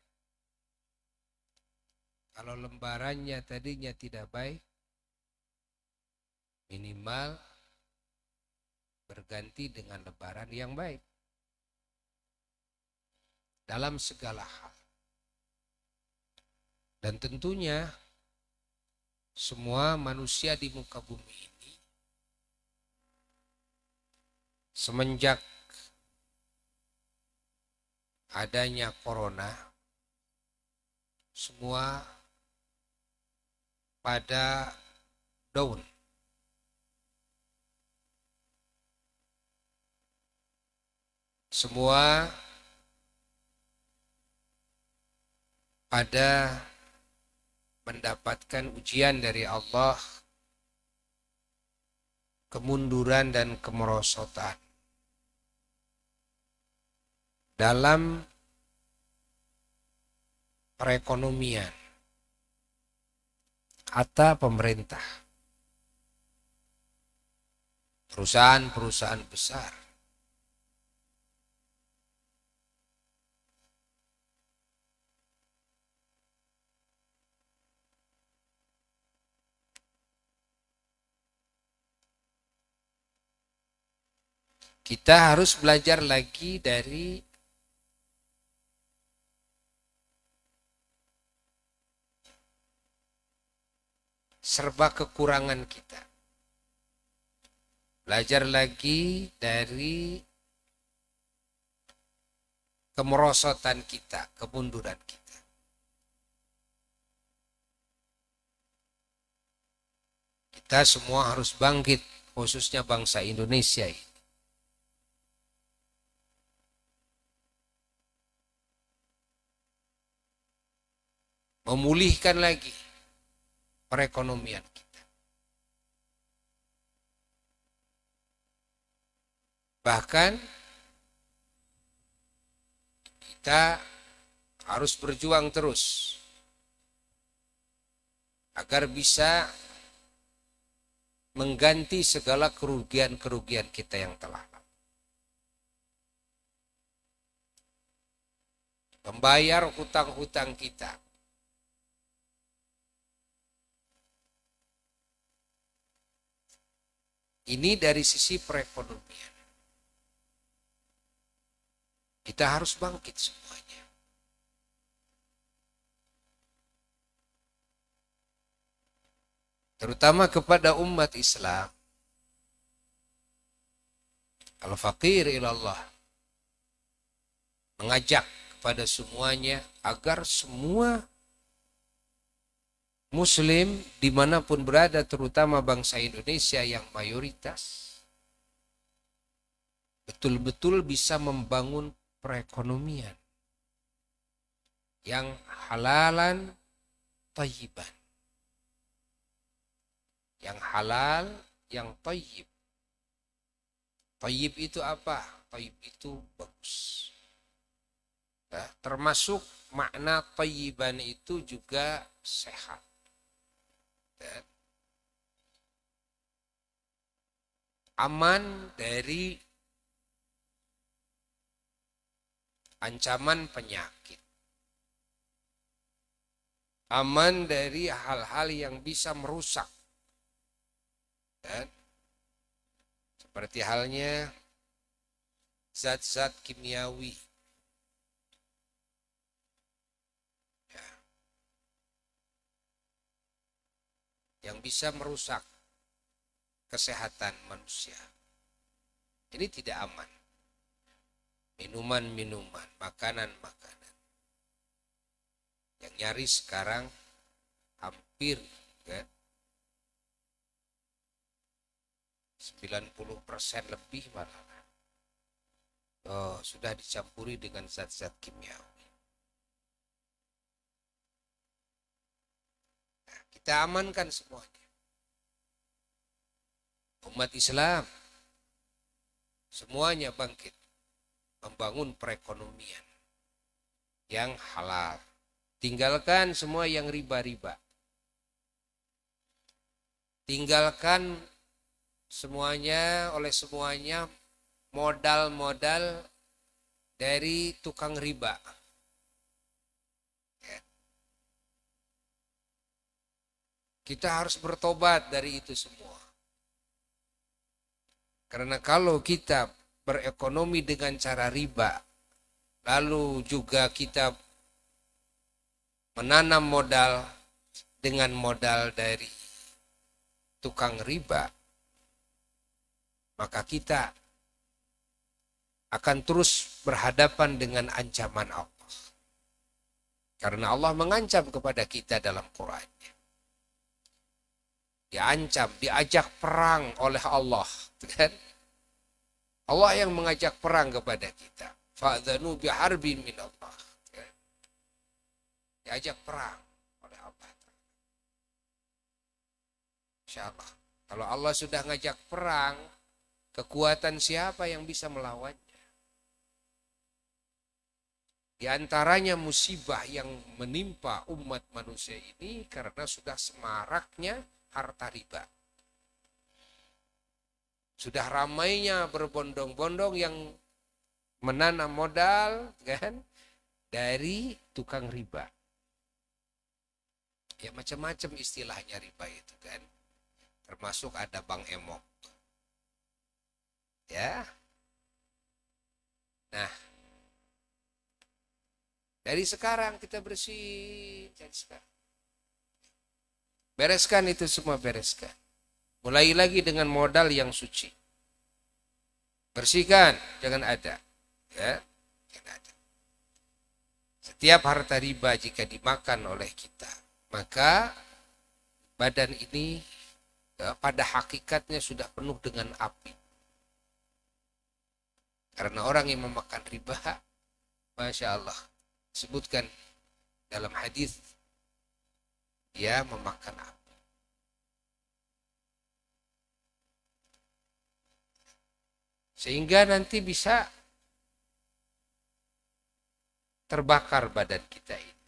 Speaker 2: kalau lembarannya tadinya tidak baik, minimal berganti dengan lembaran yang baik dalam segala hal. Dan tentunya semua manusia di muka bumi ini semenjak adanya corona, semua pada down. Semua pada mendapatkan ujian dari Allah, kemunduran dan kemerosotan dalam perekonomian atau pemerintah, perusahaan-perusahaan besar. Kita harus belajar lagi dari serba kekurangan kita. Belajar lagi dari kemerosotan kita, kemunduran kita. Kita semua harus bangkit, khususnya bangsa Indonesia ini. Memulihkan lagi perekonomian kita. Bahkan kita harus berjuang terus agar bisa mengganti segala kerugian-kerugian kita yang telah lalu. Membayar hutang-hutang kita. Ini dari sisi perekonomian. Kita harus bangkit semuanya. Terutama kepada umat Islam. Al-Faqir ilallah. Mengajak kepada semuanya agar semua Muslim dimanapun berada, terutama bangsa Indonesia yang mayoritas, betul-betul bisa membangun perekonomian yang halalan thayyiban. Yang halal, yang thayyib. Thayyib itu apa? Thayyib itu bagus. Ya, termasuk makna thayyiban itu juga sehat. Ya. Aman dari ancaman penyakit. Aman dari hal-hal yang bisa merusak. Dan seperti halnya zat-zat kimiawi, ya, yang bisa merusak kesehatan manusia. Ini tidak aman. Minuman-minuman, makanan-makanan yang nyaris sekarang hampir kan 90% lebih malah sudah dicampuri dengan zat-zat kimiawi. Nah, kita amankan semuanya. Umat Islam semuanya bangkit membangun perekonomian yang halal. Tinggalkan semua yang riba-riba. Tinggalkan semuanya modal-modal dari tukang riba. Ya. Kita harus bertobat dari itu semua. Karena kalau kita berekonomi dengan cara riba, lalu juga kita menanam modal dengan modal dari tukang riba, maka kita akan terus berhadapan dengan ancaman Allah. Karena Allah mengancam kepada kita dalam Quran-Nya. Diancam, diajak perang oleh Allah. Kan? Allah yang mengajak perang kepada kita. Fa'dzanu biharbin minallah. Kan? Diajak perang oleh Allah. Insya Allah. Kalau Allah sudah ngajak perang, kekuatan siapa yang bisa melawannya? Di antaranya musibah yang menimpa umat manusia ini karena sudah semaraknya harta riba. Sudah ramainya berbondong-bondong yang menanam modal kan dari tukang riba. Ya macam-macam istilahnya riba itu kan. Termasuk ada bank emok. Ya. Nah, dari sekarang kita bersih, dari sekarang. Bereskan itu semua, bereskan. Mulai lagi dengan modal yang suci. Bersihkan, jangan ada. Ya, jangan ada. Setiap harta riba jika dimakan oleh kita, maka badan ini ya, pada hakikatnya sudah penuh dengan api. Karena orang yang memakan riba, Masya Allah, disebutkan dalam hadis, dia memakan api. Sehingga nanti bisa terbakar badan kita ini.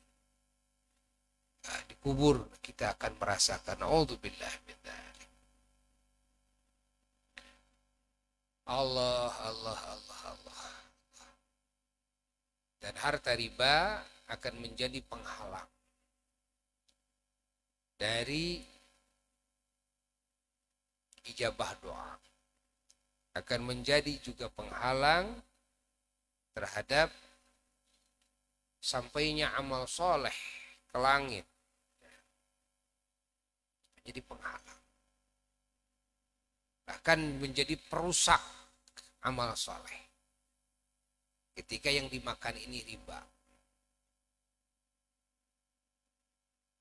Speaker 2: Nah, dikubur kita akan merasakan naudzubillah min dzalik. Allah, Allah, Allah, Allah. Dan harta riba akan menjadi penghalang dari ijabah doa. Akan menjadi juga penghalang terhadap sampainya amal soleh ke langit. Jadi penghalang. Bahkan menjadi perusak amal soleh. Ketika yang dimakan ini riba.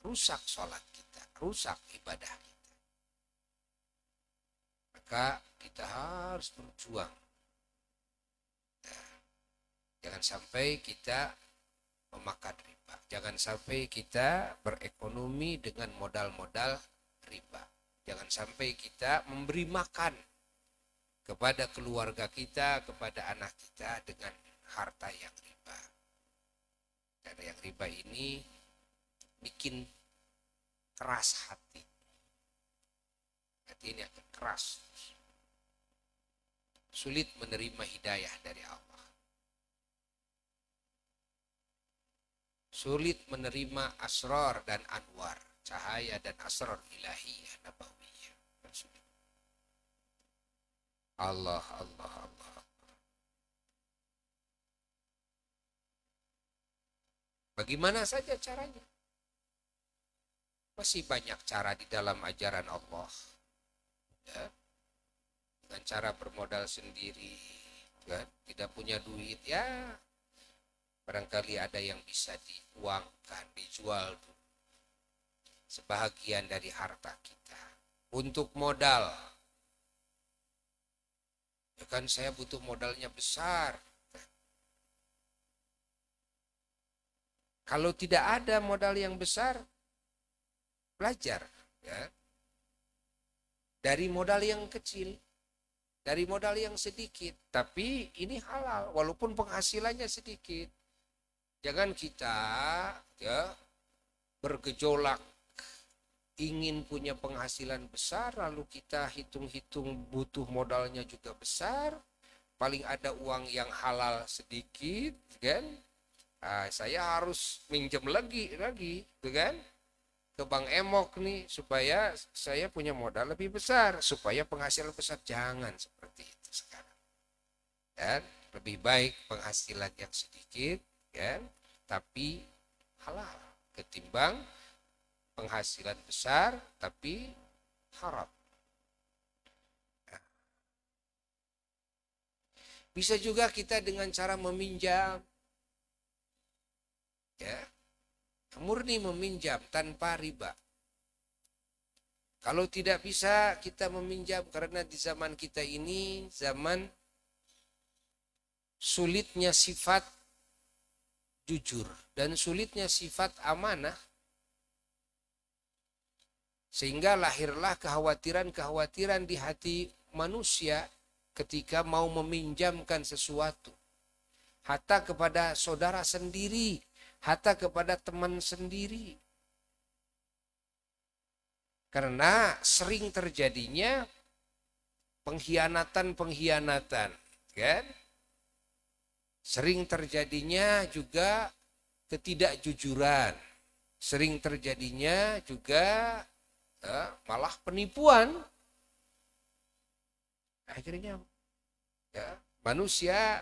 Speaker 2: Rusak sholat kita, rusak ibadah kita. Maka kita harus berjuang. Jangan sampai kita memakan riba. Jangan sampai kita berekonomi dengan modal-modal riba. Jangan sampai kita memberi makan kepada keluarga kita, kepada anak kita dengan harta yang riba. Karena yang riba ini bikin keras hati. Hati ini akan keras. Sulit menerima hidayah dari Allah. Sulit menerima asrar dan anwar, cahaya dan asrar ilahiyah nabawiyah. Allah, Allah, Allah. Bagaimana saja caranya? Masih banyak cara di dalam ajaran Allah. Ya. Dengan cara bermodal sendiri. Kan? Tidak punya duit, ya barangkali ada yang bisa diuangkan, dijual dulu. Sebahagian dari harta kita. Untuk modal. Ya kan saya butuh modalnya besar. Kalau tidak ada modal yang besar, belajar. Ya. Dari modal yang kecil. Dari modal yang sedikit. Tapi ini halal, walaupun penghasilannya sedikit. Jangan kita ya bergejolak ingin punya penghasilan besar, lalu kita hitung-hitung butuh modalnya juga besar, paling ada uang yang halal sedikit, kan? Nah, saya harus minjem lagi, kan? Ke Bank Emok nih supaya saya punya modal lebih besar, supaya penghasilan besar. Jangan seperti itu sekarang. Dan lebih baik penghasilan yang sedikit, kan? Tapi halal ketimbang penghasilan besar tapi haram. Bisa juga kita dengan cara meminjam, ya, murni meminjam tanpa riba. Kalau tidak bisa kita meminjam, karena di zaman kita ini zaman sulitnya sifat jujur dan sulitnya sifat amanah. Sehingga lahirlah kekhawatiran-kekhawatiran di hati manusia ketika mau meminjamkan sesuatu. Hatta kepada saudara sendiri, hatta kepada teman sendiri. Karena sering terjadinya pengkhianatan-pengkhianatan, kan? Sering terjadinya juga ketidakjujuran. Sering terjadinya juga malah penipuan. Akhirnya ya, manusia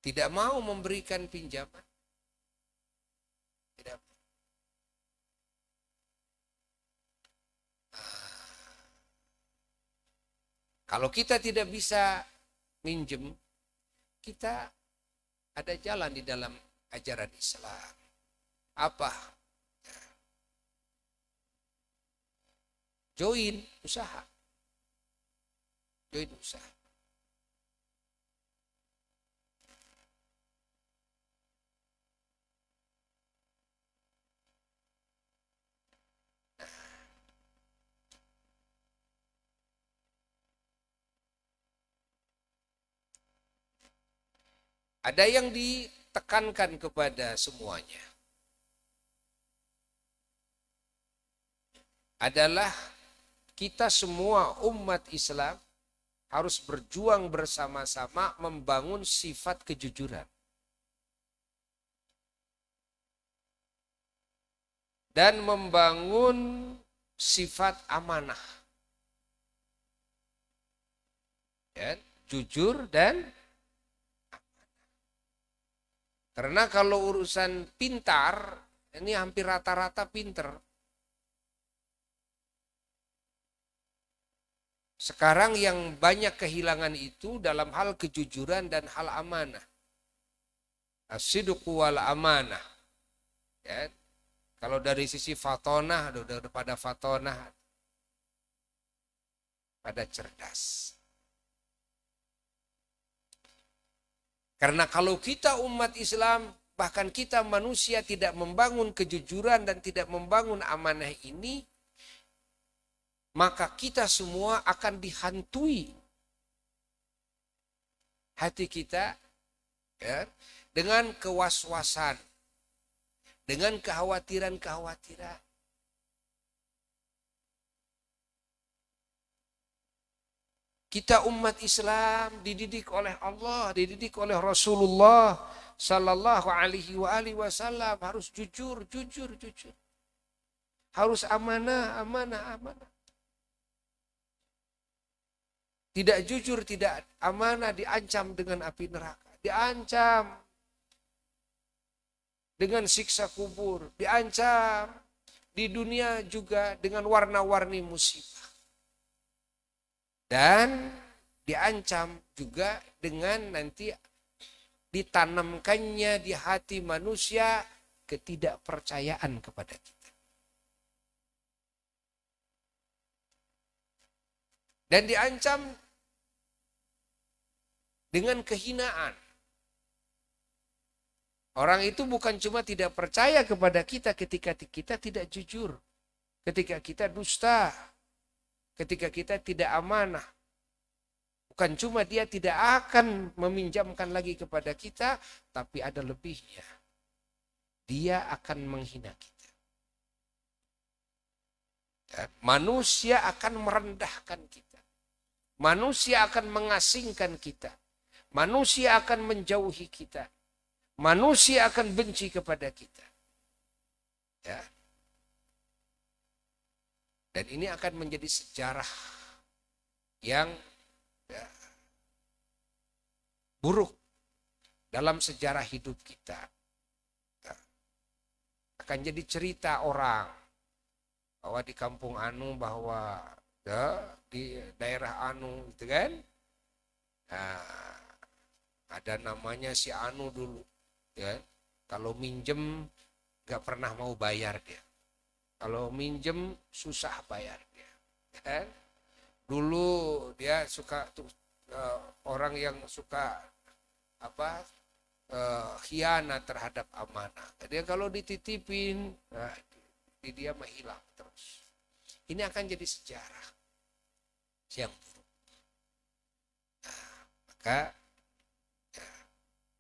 Speaker 2: tidak mau memberikan pinjaman. Tidak. Kalau kita tidak bisa minjem, kita ada jalan di dalam ajaran Islam. Apa? Join usaha. Join usaha. Ada yang ditekankan kepada semuanya. Adalah kita semua umat Islam harus berjuang bersama-sama membangun sifat kejujuran. Dan membangun sifat amanah. Ya, jujur dan karena kalau urusan pintar, ini hampir rata-rata pinter. Sekarang yang banyak kehilangan itu dalam hal kejujuran dan hal amanah. As-sidqu wal amanah. Ya. Kalau dari sisi fatonah, udah pada fatonah, pada cerdas. Karena kalau kita umat Islam, bahkan kita manusia tidak membangun kejujuran dan tidak membangun amanah ini, maka kita semua akan dihantui hati kita ya, dengan kewaswasan, dengan kekhawatiran-kekhawatiran. Kita umat Islam dididik oleh Allah, dididik oleh Rasulullah Sallallahu Alaihi Wasallam harus jujur. Harus amanah. Tidak jujur, tidak amanah diancam dengan api neraka. Diancam dengan siksa kubur. Diancam di dunia juga dengan warna-warni musibah. Dan diancam juga dengan nanti ditanamkannya di hati manusia ketidakpercayaan kepada kita. Dan diancam dengan kehinaan. Orang itu bukan cuma tidak percaya kepada kita ketika kita tidak jujur. Ketika kita dusta. Ketika kita tidak amanah. Bukan cuma dia tidak akan meminjamkan lagi kepada kita. Tapi ada lebihnya. Dia akan menghina kita. Dan manusia akan merendahkan kita. Manusia akan mengasingkan kita. Manusia akan menjauhi kita. Manusia akan benci kepada kita. Ya. Dan ini akan menjadi sejarah yang ya, buruk dalam sejarah hidup kita. Ya. Akan jadi cerita orang bahwa di kampung Anu, bahwa ya, di daerah Anu gitu kan. Nah, ada namanya si Anu dulu. Ya, kalau minjem gak pernah mau bayar dia. Kalau minjem susah bayar dia. Ya. Dulu dia suka orang yang suka khianat terhadap amanah. Jadi kalau dititipin, dia menghilang terus. Ini akan jadi sejarah yang buruk. Nah, maka ya,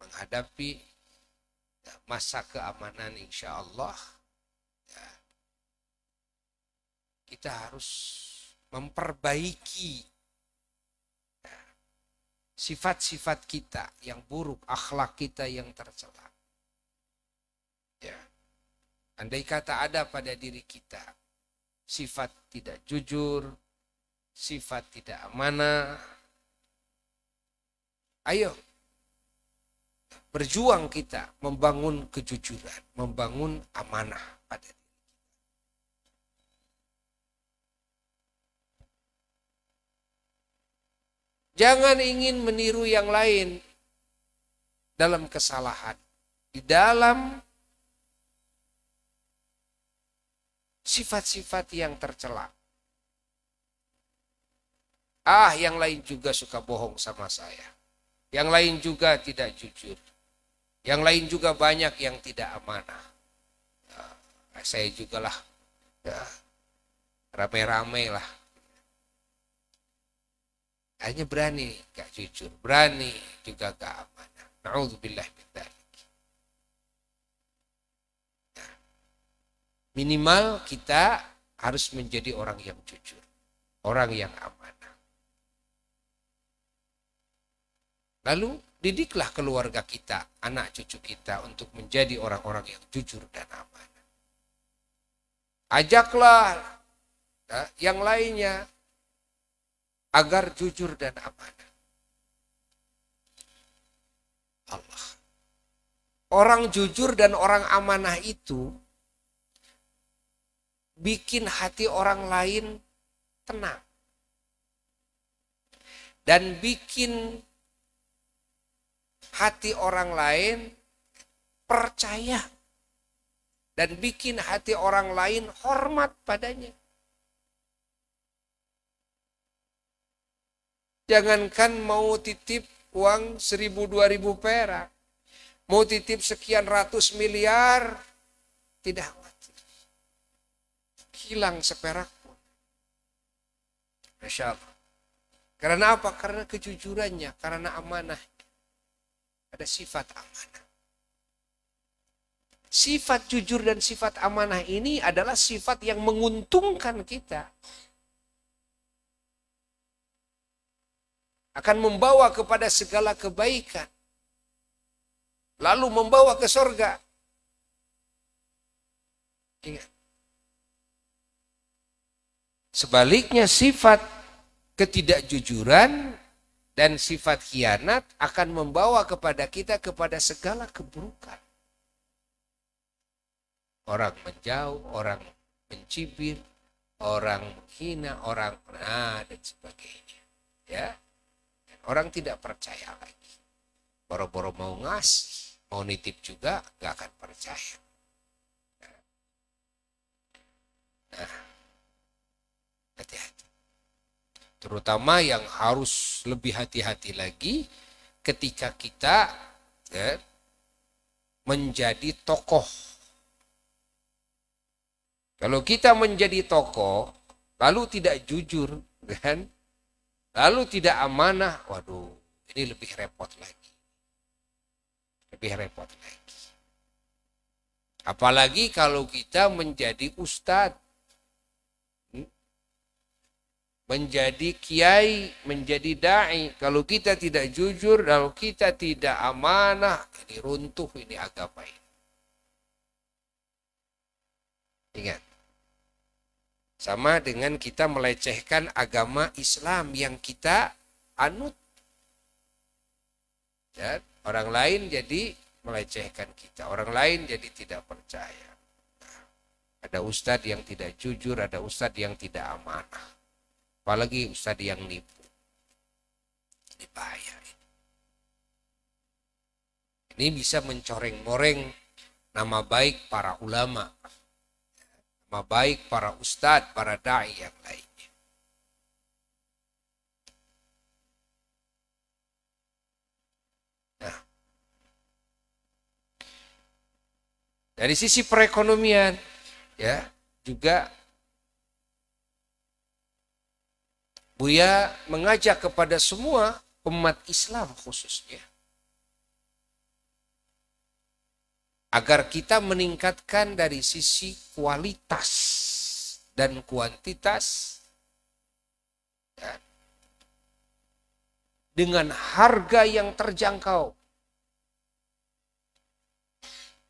Speaker 2: menghadapi masa keamanan insya Allah ya, kita harus memperbaiki sifat-sifat kita yang buruk, akhlak kita yang tercela. Ya. Andai kata ada pada diri kita sifat tidak jujur, sifat tidak amanah, ayo berjuang kita membangun kejujuran, membangun amanah pada diri. Jangan ingin meniru yang lain dalam kesalahan. Di dalam sifat-sifat yang tercela. Yang lain juga suka bohong sama saya. Yang lain juga tidak jujur. Yang lain juga banyak yang tidak amanah. Saya juga lah. Rame-rame lah. Hanya berani gak jujur, berani juga gak amanah. Na'udzubillah min dzalik. Minimal kita harus menjadi orang yang jujur, orang yang amanah. Lalu didiklah keluarga kita, anak cucu kita untuk menjadi orang-orang yang jujur dan amanah. Ajaklah yang lainnya agar jujur dan amanah. Allah. Orang jujur dan orang amanah itu bikin hati orang lain tenang. Dan bikin hati orang lain percaya. Dan bikin hati orang lain hormat padanya. Jangankan mau titip uang 1.000-2.000 perak. Mau titip sekian ratus miliar. Tidak khawatir. Hilang seperak pun. Masya Allah. Karena apa? Karena kejujurannya. Karena amanah. Ada sifat amanah. Sifat jujur dan sifat amanah ini adalah sifat yang menguntungkan kita. Akan membawa kepada segala kebaikan. Lalu membawa ke surga. Ingat. Sebaliknya sifat ketidakjujuran dan sifat khianat akan membawa kepada kita kepada segala keburukan. Orang menjauh, orang mencibir, orang menghina, orang dan sebagainya. Ya. Orang tidak percaya lagi. Boro-boro mau ngasih, mau nitip juga gak akan percaya. Nah, hati-hati. Terutama yang harus lebih hati-hati lagi ketika kita menjadi tokoh. Kalau kita menjadi tokoh, lalu tidak jujur, kan? Lalu tidak amanah, waduh, ini lebih repot lagi. Lebih repot lagi. Apalagi kalau kita menjadi ustadz, menjadi kiai, menjadi da'i. Kalau kita tidak jujur, kalau kita tidak amanah, ini runtuh ini agama ini. Ingat. Sama dengan kita melecehkan agama Islam yang kita anut. Ya, orang lain jadi melecehkan kita. Orang lain jadi tidak percaya. Ada ustadz yang tidak jujur, ada ustadz yang tidak amanah. Apalagi ustadz yang nipu. Ini bahaya. Ini bisa mencoreng-moreng nama baik para ulama. Nama baik para ustadz, para da'i yang lainnya. Nah, dari sisi perekonomian, ya juga Buya mengajak kepada semua umat Islam khususnya agar kita meningkatkan dari sisi kualitas dan kuantitas ya, dengan harga yang terjangkau.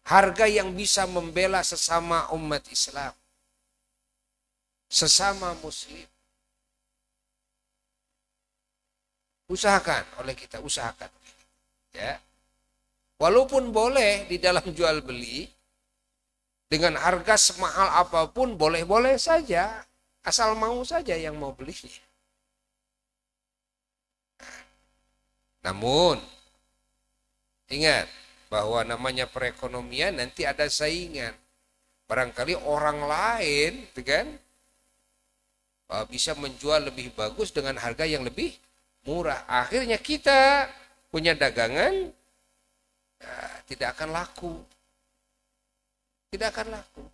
Speaker 2: Harga yang bisa membela sesama umat Islam. Sesama muslim. Usahakan oleh kita, usahakan. Ya. Walaupun boleh di dalam jual beli dengan harga semahal apapun boleh-boleh saja, asal mau saja yang mau belinya. Namun ingat bahwa namanya perekonomian nanti ada saingan. Barangkali orang lain kan bisa menjual lebih bagus dengan harga yang lebih murah. Akhirnya kita punya dagangan tidak akan laku. Tidak akan laku.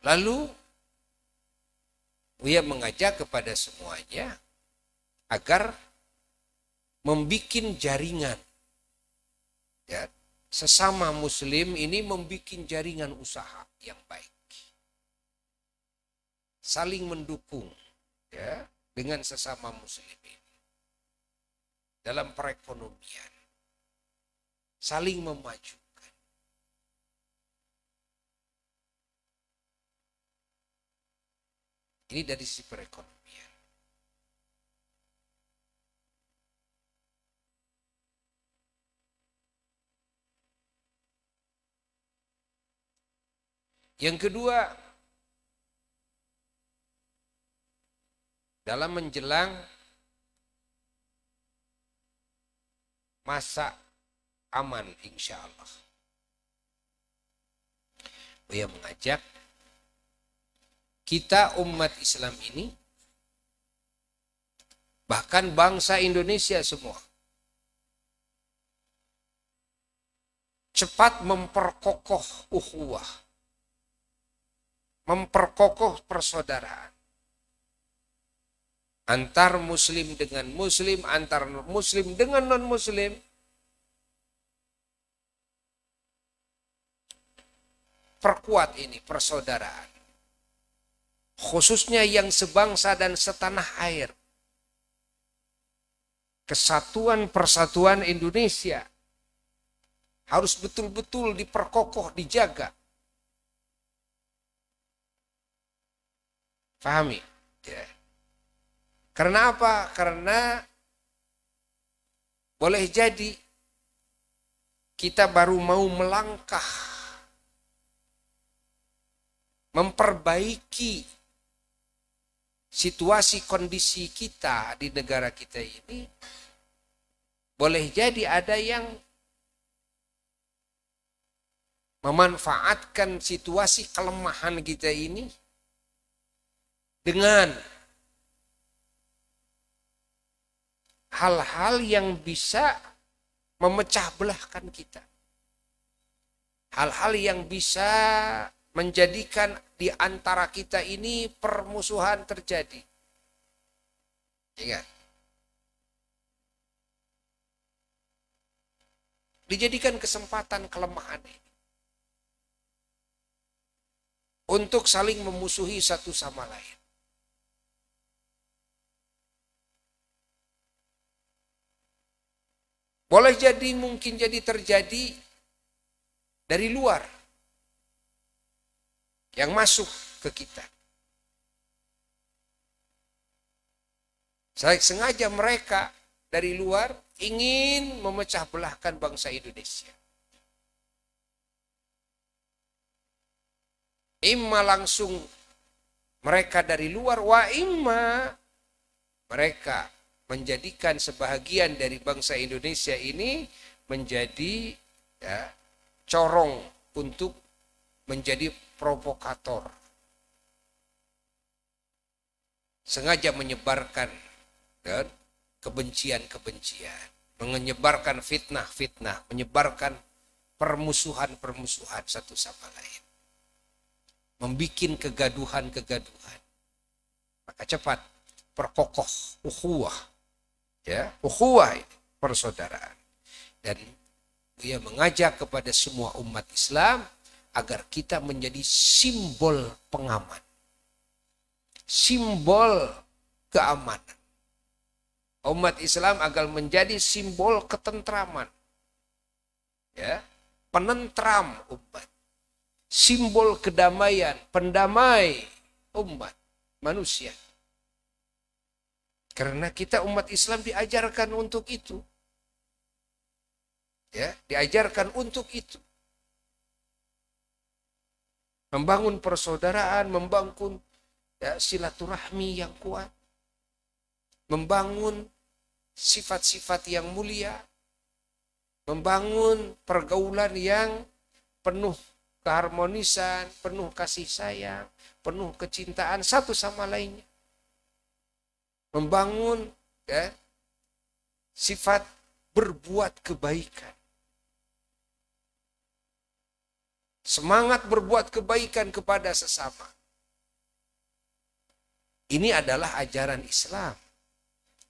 Speaker 2: Lalu Buya mengajak kepada semuanya agar membikin jaringan. Ya, sesama muslim ini membikin jaringan usaha yang baik. Saling mendukung ya dengan sesama muslim ini. Dalam perekonomian. Saling memajukan. Ini dari sisi perekonomian. Yang kedua, dalam menjelang masa aman insya Allah, Buya mengajak kita umat Islam ini, bahkan bangsa Indonesia semua, cepat memperkokoh ukhuwah, memperkokoh persaudaraan antar muslim dengan muslim, antar muslim dengan non-muslim. Perkuat ini persaudaraan. Khususnya yang sebangsa dan setanah air. Kesatuan persatuan Indonesia harus betul-betul diperkokoh, dijaga. Pahami? Ya. Karena apa? Karena boleh jadi kita baru mau melangkah memperbaiki situasi kondisi kita di negara kita ini, boleh jadi ada yang memanfaatkan situasi kelemahan kita ini dengan hal-hal yang bisa memecah belahkan kita. Hal-hal yang bisa menjadikan di antara kita ini permusuhan terjadi. Ingat. Dijadikan kesempatan kelemahan ini untuk saling memusuhi satu sama lain. Boleh jadi, mungkin jadi terjadi dari luar yang masuk ke kita. Sengaja mereka dari luar ingin memecah belahkan bangsa Indonesia. Imma langsung mereka dari luar, wa imma mereka menjadikan sebahagian dari bangsa Indonesia ini menjadi ya, corong untuk menjadi provokator. Sengaja menyebarkan dan kebencian-kebencian, menyebarkan fitnah-fitnah, menyebarkan permusuhan-permusuhan satu sama lain. Membikin kegaduhan-kegaduhan. Maka cepat perkokoh ukhuwah. Ya, ukhuwah ini, persaudaraan. Dan dia mengajak kepada semua umat Islam agar kita menjadi simbol pengaman. Simbol keamanan. Umat Islam agar menjadi simbol ketentraman. Ya, penentram umat. Simbol kedamaian, pendamai umat manusia. Karena kita umat Islam diajarkan untuk itu. Ya, diajarkan untuk itu. Membangun persaudaraan, membangun ya, silaturahmi yang kuat. Membangun sifat-sifat yang mulia. Membangun pergaulan yang penuh keharmonisan, penuh kasih sayang, penuh kecintaan satu sama lainnya. Membangun ya, sifat berbuat kebaikan. Semangat berbuat kebaikan kepada sesama. Ini adalah ajaran Islam.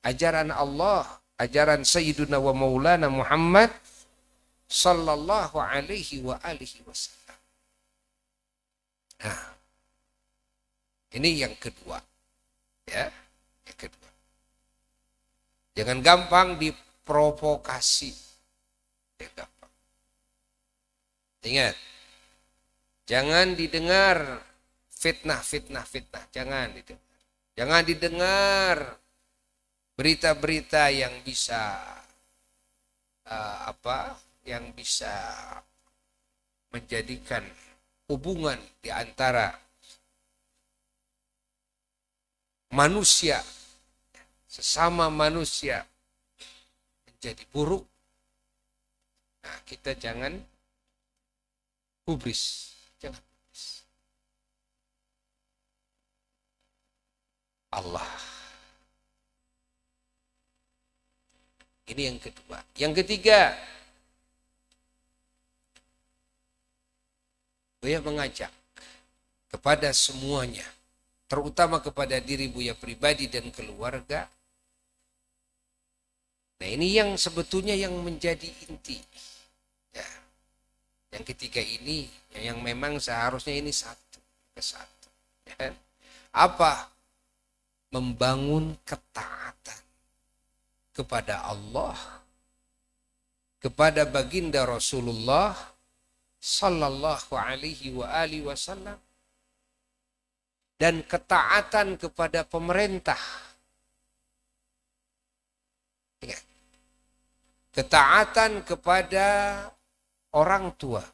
Speaker 2: Ajaran Allah, ajaran Sayyiduna wa Maulana Muhammad sallallahu alaihi wa alihi wasallam. Nah, ini yang kedua. Ya, yang kedua. Jangan gampang diprovokasi. Ya, gampang. Ingat, jangan didengar fitnah. Jangan didengar. Jangan didengar berita-berita yang bisa yang bisa menjadikan hubungan di antara manusia, sesama manusia menjadi buruk. Nah, kita jangan hubris, jangan hubris. Allah. Ini yang kedua. Yang ketiga, Buya mengajak kepada semuanya, terutama kepada diri Buya pribadi dan keluarga. Nah, ini yang sebetulnya yang menjadi inti. Ya. Yang ketiga ini, yang memang seharusnya ini satu kesatu. Ya. Apa? Membangun ketaatan kepada Allah, kepada baginda Rasulullah sallallahu alaihi wa alihi wasallam, dan ketaatan kepada pemerintah. Ingat, ketaatan kepada orang tua,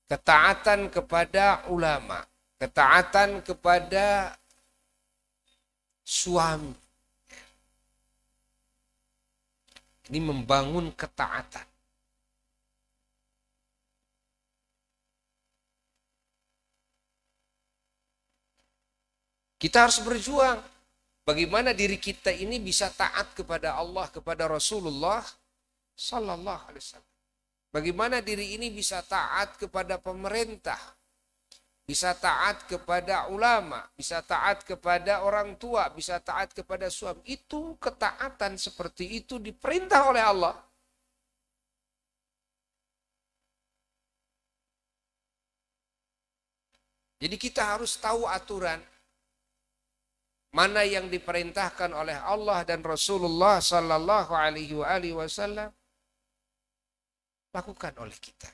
Speaker 2: ketaatan kepada ulama, ketaatan kepada suami. Ini membangun ketaatan. Kita harus berjuang. Bagaimana diri kita ini bisa taat kepada Allah, kepada Rasulullah sallallahu alaihi wasallam. Bagaimana diri ini bisa taat kepada pemerintah, bisa taat kepada ulama, bisa taat kepada orang tua, bisa taat kepada suami. Itu ketaatan seperti itu diperintah oleh Allah. Jadi kita harus tahu aturan. Mana yang diperintahkan oleh Allah dan Rasulullah sallallahu alaihi wasallam lakukan oleh kita.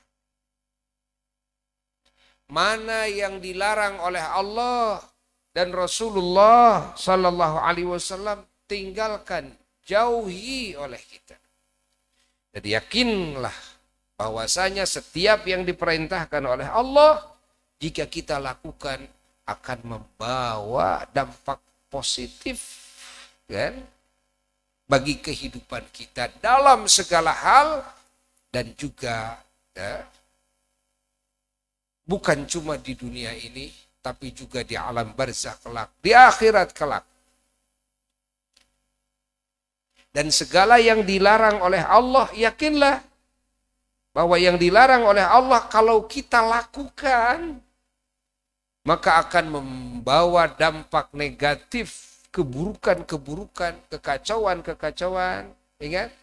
Speaker 2: Mana yang dilarang oleh Allah dan Rasulullah sallallahu alaihi wasallam tinggalkan, jauhi oleh kita. Jadi yakinlah bahwasanya setiap yang diperintahkan oleh Allah jika kita lakukan akan membawa dampak positif, kan, bagi kehidupan kita dalam segala hal, dan juga ya, bukan cuma di dunia ini tapi juga di alam barzakh kelak, di akhirat kelak. Dan segala yang dilarang oleh Allah, yakinlah bahwa yang dilarang oleh Allah kalau kita lakukan maka akan membawa dampak negatif, keburukan-keburukan, kekacauan-kekacauan. Ingat?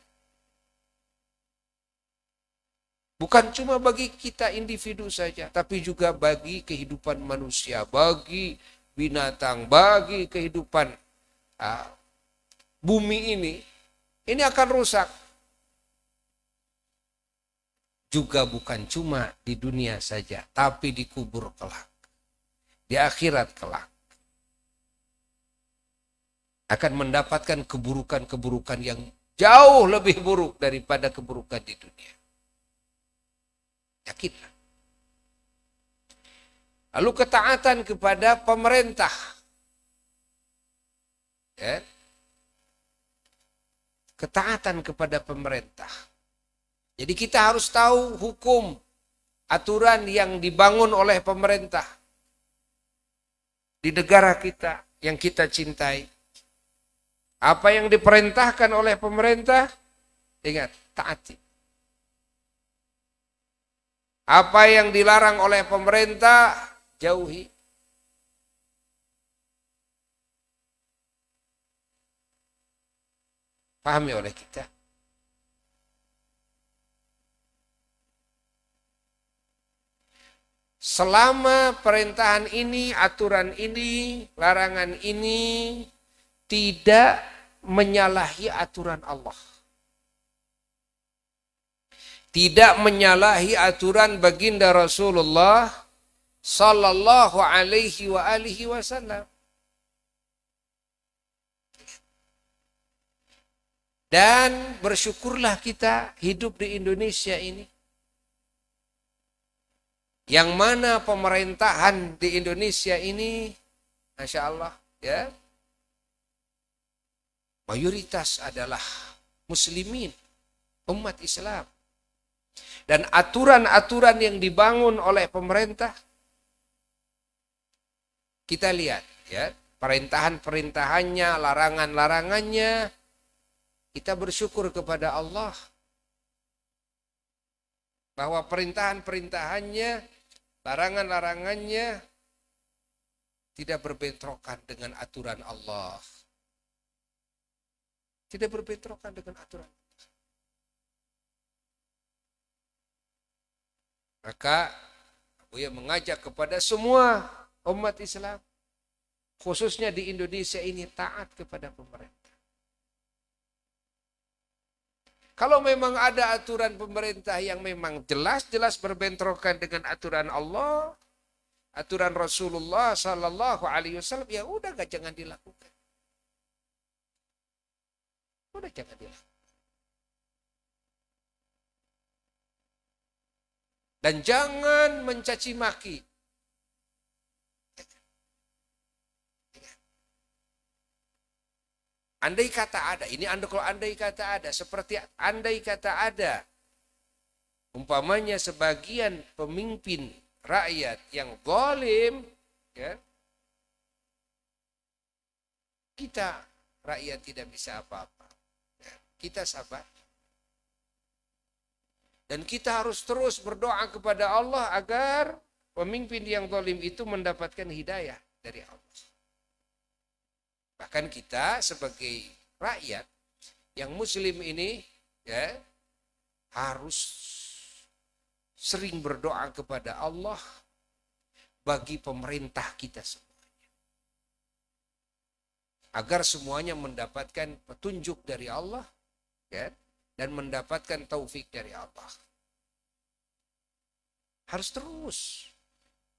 Speaker 2: Bukan cuma bagi kita individu saja, tapi juga bagi kehidupan manusia, bagi binatang, bagi kehidupan bumi ini. Ini akan rusak. Juga bukan cuma di dunia saja, tapi di kubur kelak. Di akhirat kelak akan mendapatkan keburukan-keburukan yang jauh lebih buruk daripada keburukan di dunia. Yakinlah. Lalu ketaatan kepada pemerintah. Ya. Ketaatan kepada pemerintah. Jadi kita harus tahu hukum, aturan yang dibangun oleh pemerintah di negara kita yang kita cintai. Apa yang diperintahkan oleh pemerintah, ingat, taati. Apa yang dilarang oleh pemerintah, jauhi. pahami oleh kita. Selama perintahan ini, aturan ini, larangan ini tidak menyalahi aturan Allah. Tidak menyalahi aturan baginda Rasulullah sallallahu alaihi wa alihi wasallam. Dan bersyukurlah kita hidup di Indonesia ini. Yang mana pemerintahan di Indonesia ini, Masya Allah, ya, mayoritas adalah muslimin, umat Islam. Dan aturan-aturan yang dibangun oleh pemerintah, kita lihat, ya, perintahan-perintahannya, larangan-larangannya, kita bersyukur kepada Allah bahwa perintahan-perintahannya, larangan-larangannya tidak berbentrokan dengan aturan Allah. Tidak berbentrokan dengan aturan. Maka Buya mengajak kepada semua umat Islam, khususnya di Indonesia ini, taat kepada pemerintah. Kalau memang ada aturan pemerintah yang memang jelas-jelas berbentrokan dengan aturan Allah, aturan Rasulullah Sallallahu Alaihi Wasallam, ya udah, jangan dilakukan. Udah, jangan dilakukan. Dan jangan mencaci maki. Andai kata ada, ini kalau andai kata ada, seperti andai kata ada, umpamanya sebagian pemimpin rakyat yang zalim, ya, kita rakyat tidak bisa apa-apa. Ya, kita sabar. Dan kita harus terus berdoa kepada Allah agar pemimpin yang zalim itu mendapatkan hidayah dari Allah. Bahkan kita sebagai rakyat yang muslim ini, ya, harus sering berdoa kepada Allah bagi pemerintah kita semuanya. Agar semuanya mendapatkan petunjuk dari Allah, ya, dan mendapatkan taufik dari Allah. Harus terus.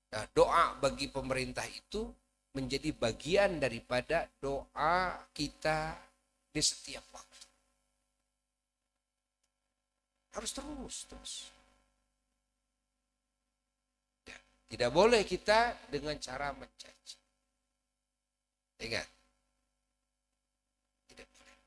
Speaker 2: Nah, doa bagi pemerintah itu menjadi bagian daripada doa kita di setiap waktu. Harus terus. Ya, tidak boleh kita dengan cara mencaci. Ingat. Tidak boleh.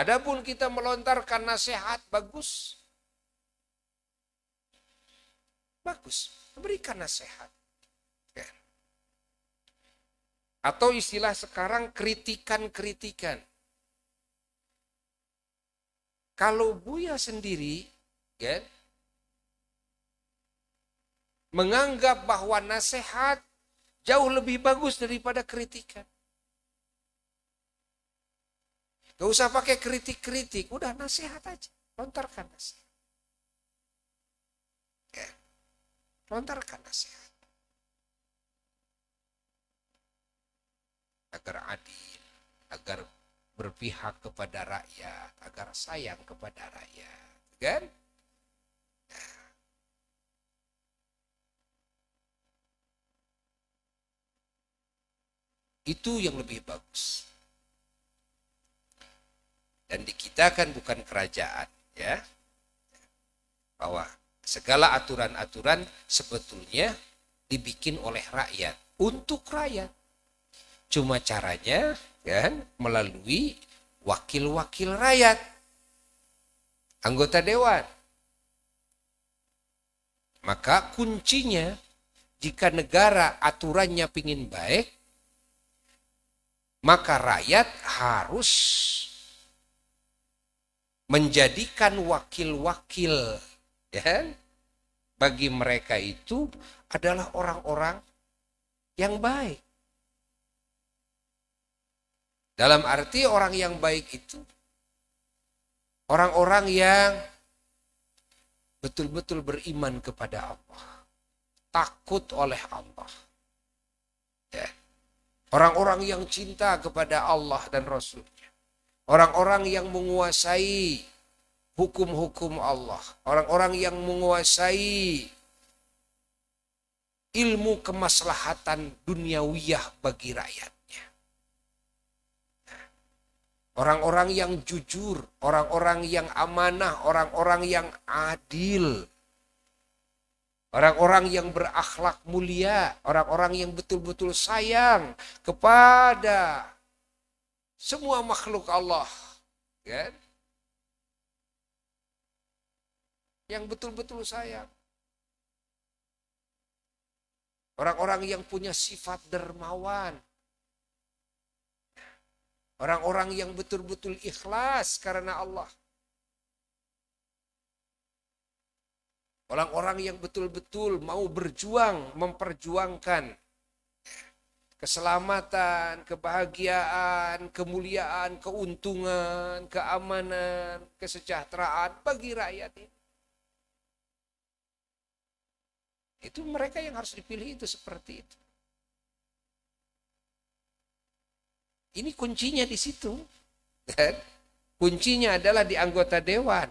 Speaker 2: Adapun kita melontarkan nasihat, bagus. Bagus, berikan nasihat. Ya. Atau istilah sekarang kritikan-kritikan. Kalau Buya sendiri, ya, menganggap bahwa nasihat jauh lebih bagus daripada kritikan. Gak usah pakai kritik-kritik, udah nasihat aja, lontarkan nasihat. Ya. Lontarkan nasihat agar adil, agar berpihak kepada rakyat, agar sayang kepada rakyat, kan? Nah. Itu yang lebih bagus. Dan di kita kan bukan kerajaan, ya, bahwa segala aturan-aturan sebetulnya dibikin oleh rakyat, untuk rakyat. Cuma caranya, kan, melalui wakil-wakil rakyat, anggota dewan. Maka kuncinya, jika negara aturannya pingin baik, maka rakyat harus menjadikan wakil-wakil, ya, bagi mereka itu adalah orang-orang yang baik. Dalam arti orang yang baik itu orang-orang yang betul-betul beriman kepada Allah, takut oleh Allah. Ya. Orang-orang yang cinta kepada Allah dan Rasul-Nya. Orang-orang yang menguasai hukum-hukum Allah. Orang-orang yang menguasai ilmu kemaslahatan duniawiyah bagi rakyatnya. Orang-orang yang jujur, orang-orang yang amanah, orang-orang yang adil. Orang-orang yang berakhlak mulia, orang-orang yang betul-betul sayang kepada semua makhluk Allah. Kan? Yang betul-betul sayang. Orang-orang yang punya sifat dermawan. Orang-orang yang betul-betul ikhlas karena Allah. Orang-orang yang betul-betul mau berjuang, memperjuangkan keselamatan, kebahagiaan, kemuliaan, keuntungan, keamanan, kesejahteraan bagi rakyat ini. Itu mereka yang harus dipilih itu seperti itu. Ini kuncinya di situ. Kan? Kuncinya adalah di anggota dewan.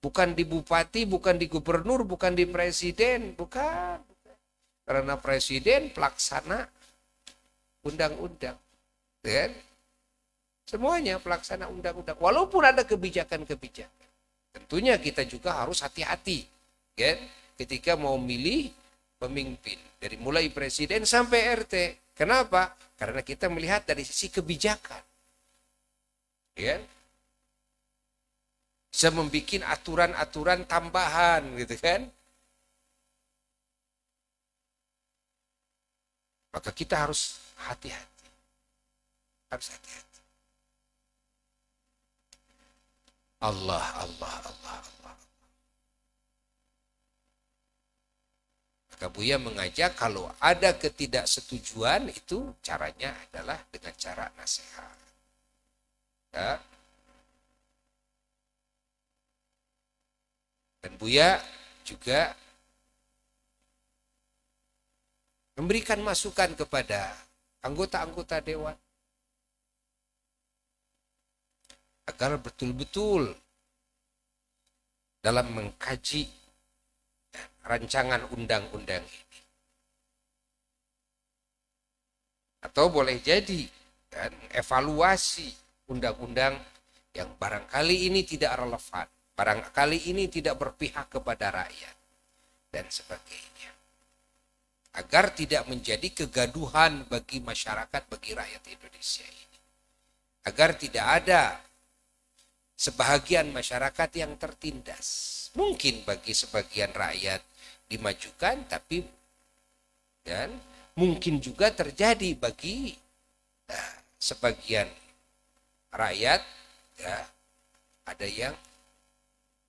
Speaker 2: Bukan di bupati, bukan di gubernur, bukan di presiden. Bukan. Karena presiden pelaksana undang-undang. Kan? Semuanya pelaksana undang-undang. Walaupun ada kebijakan-kebijakan. Tentunya kita juga harus hati-hati. Kan? Ketika mau milih pemimpin. Dari mulai presiden sampai RT. Kenapa? Karena kita melihat dari sisi kebijakan. Ya. Bisa membuat aturan-aturan tambahan gitu kan. Maka kita harus hati-hati. Harus hati-hati. Allah, Allah, Allah, Allah. Maka Buya mengajak kalau ada ketidaksetujuan itu caranya adalah dengan cara nasihat. Ya. Dan Buya juga memberikan masukan kepada anggota-anggota dewan agar betul-betul dalam mengkaji rancangan undang-undang ini. Atau boleh jadi kan, evaluasi undang-undang yang barangkali ini tidak relevan, barangkali ini tidak berpihak kepada rakyat, dan sebagainya. Agar tidak menjadi kegaduhan bagi masyarakat, bagi rakyat Indonesia ini. Agar tidak ada sebahagian masyarakat yang tertindas. Mungkin bagi sebagian rakyat dimajukan, tapi dan mungkin juga terjadi bagi sebagian rakyat ya, ada yang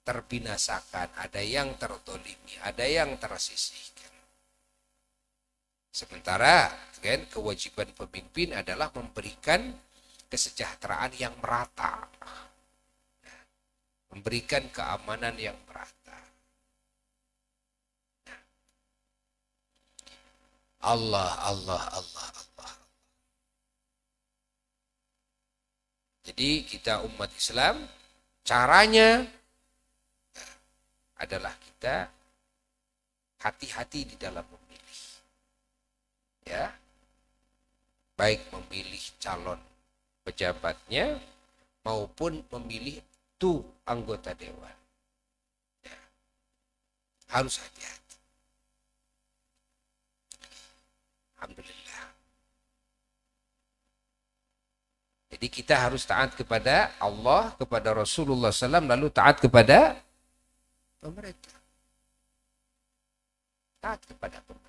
Speaker 2: terbinasakan, ada yang tertolimi, ada yang tersisihkan. Sementara kan kewajiban pemimpin adalah memberikan kesejahteraan yang merata, memberikan keamanan yang merata. Allah, Allah, Allah, Allah. Jadi kita umat Islam, caranya adalah kita hati-hati di dalam memilih. Ya. Baik memilih calon pejabatnya maupun memilih tuh anggota dewan. Ya. Harus hati-hati. Alhamdulillah. Jadi kita harus taat kepada Allah, kepada Rasulullah SAW, lalu taat kepada pemerintah. Taat kepada pemerintah.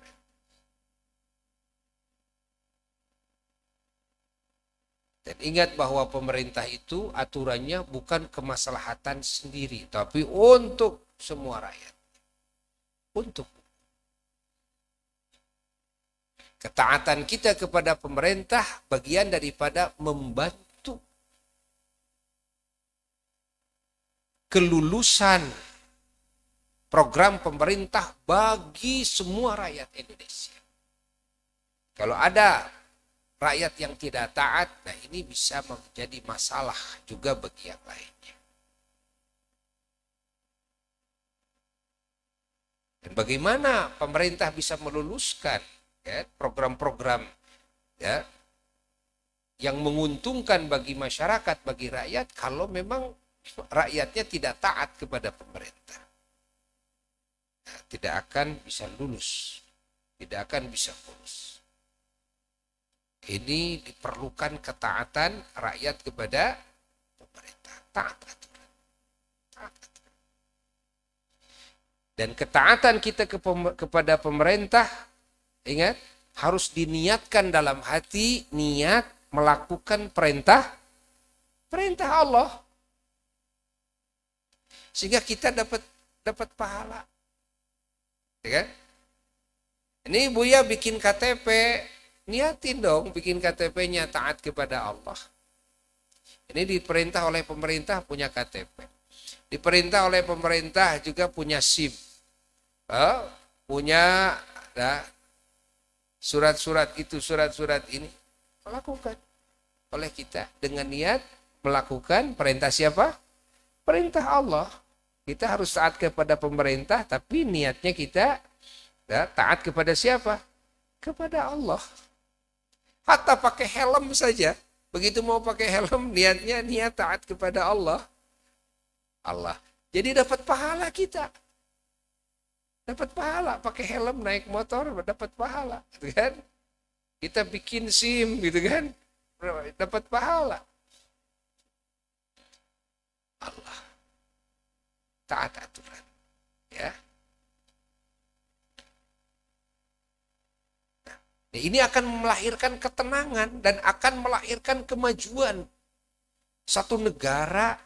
Speaker 2: Dan ingat bahwa pemerintah itu aturannya bukan kemaslahatan sendiri, tapi untuk semua rakyat. Untuk. Ketaatan kita kepada pemerintah bagian daripada membantu kelulusan program pemerintah bagi semua rakyat Indonesia. Kalau ada rakyat yang tidak taat, nah ini bisa menjadi masalah juga bagi yang lainnya. Dan bagaimana pemerintah bisa meluluskan ya, program-program ya, yang menguntungkan bagi masyarakat, bagi rakyat, kalau memang rakyatnya tidak taat kepada pemerintah. Nah, tidak akan bisa lulus, tidak akan bisa lulus. Ini diperlukan ketaatan rakyat kepada pemerintah. Taat aturan. Taat aturan. Dan ketaatan kita kepada pemerintah, ingat, harus diniatkan dalam hati, niat melakukan perintah Allah. Sehingga kita dapat pahala. Ya kan? Ini Buya bikin KTP, niatin dong bikin KTP-nya taat kepada Allah. Ini diperintah oleh pemerintah punya KTP. Diperintah oleh pemerintah juga punya SIM. Punya surat-surat itu, surat-surat ini. Melakukan oleh kita dengan niat melakukan perintah siapa? Perintah Allah. Kita harus taat kepada pemerintah, tapi niatnya kita taat kepada siapa? Kepada Allah. Hatta pakai helm saja. Begitu mau pakai helm, niatnya niat taat kepada Allah. Jadi dapat pahala kita. Dapat pahala. Pakai helm, naik motor, dapat pahala. Gitu kan? Kita bikin SIM, gitu kan? Dapat pahala. Allah. Taat aturan. Ya. Nah, ini akan melahirkan ketenangan dan akan melahirkan kemajuan satu negara.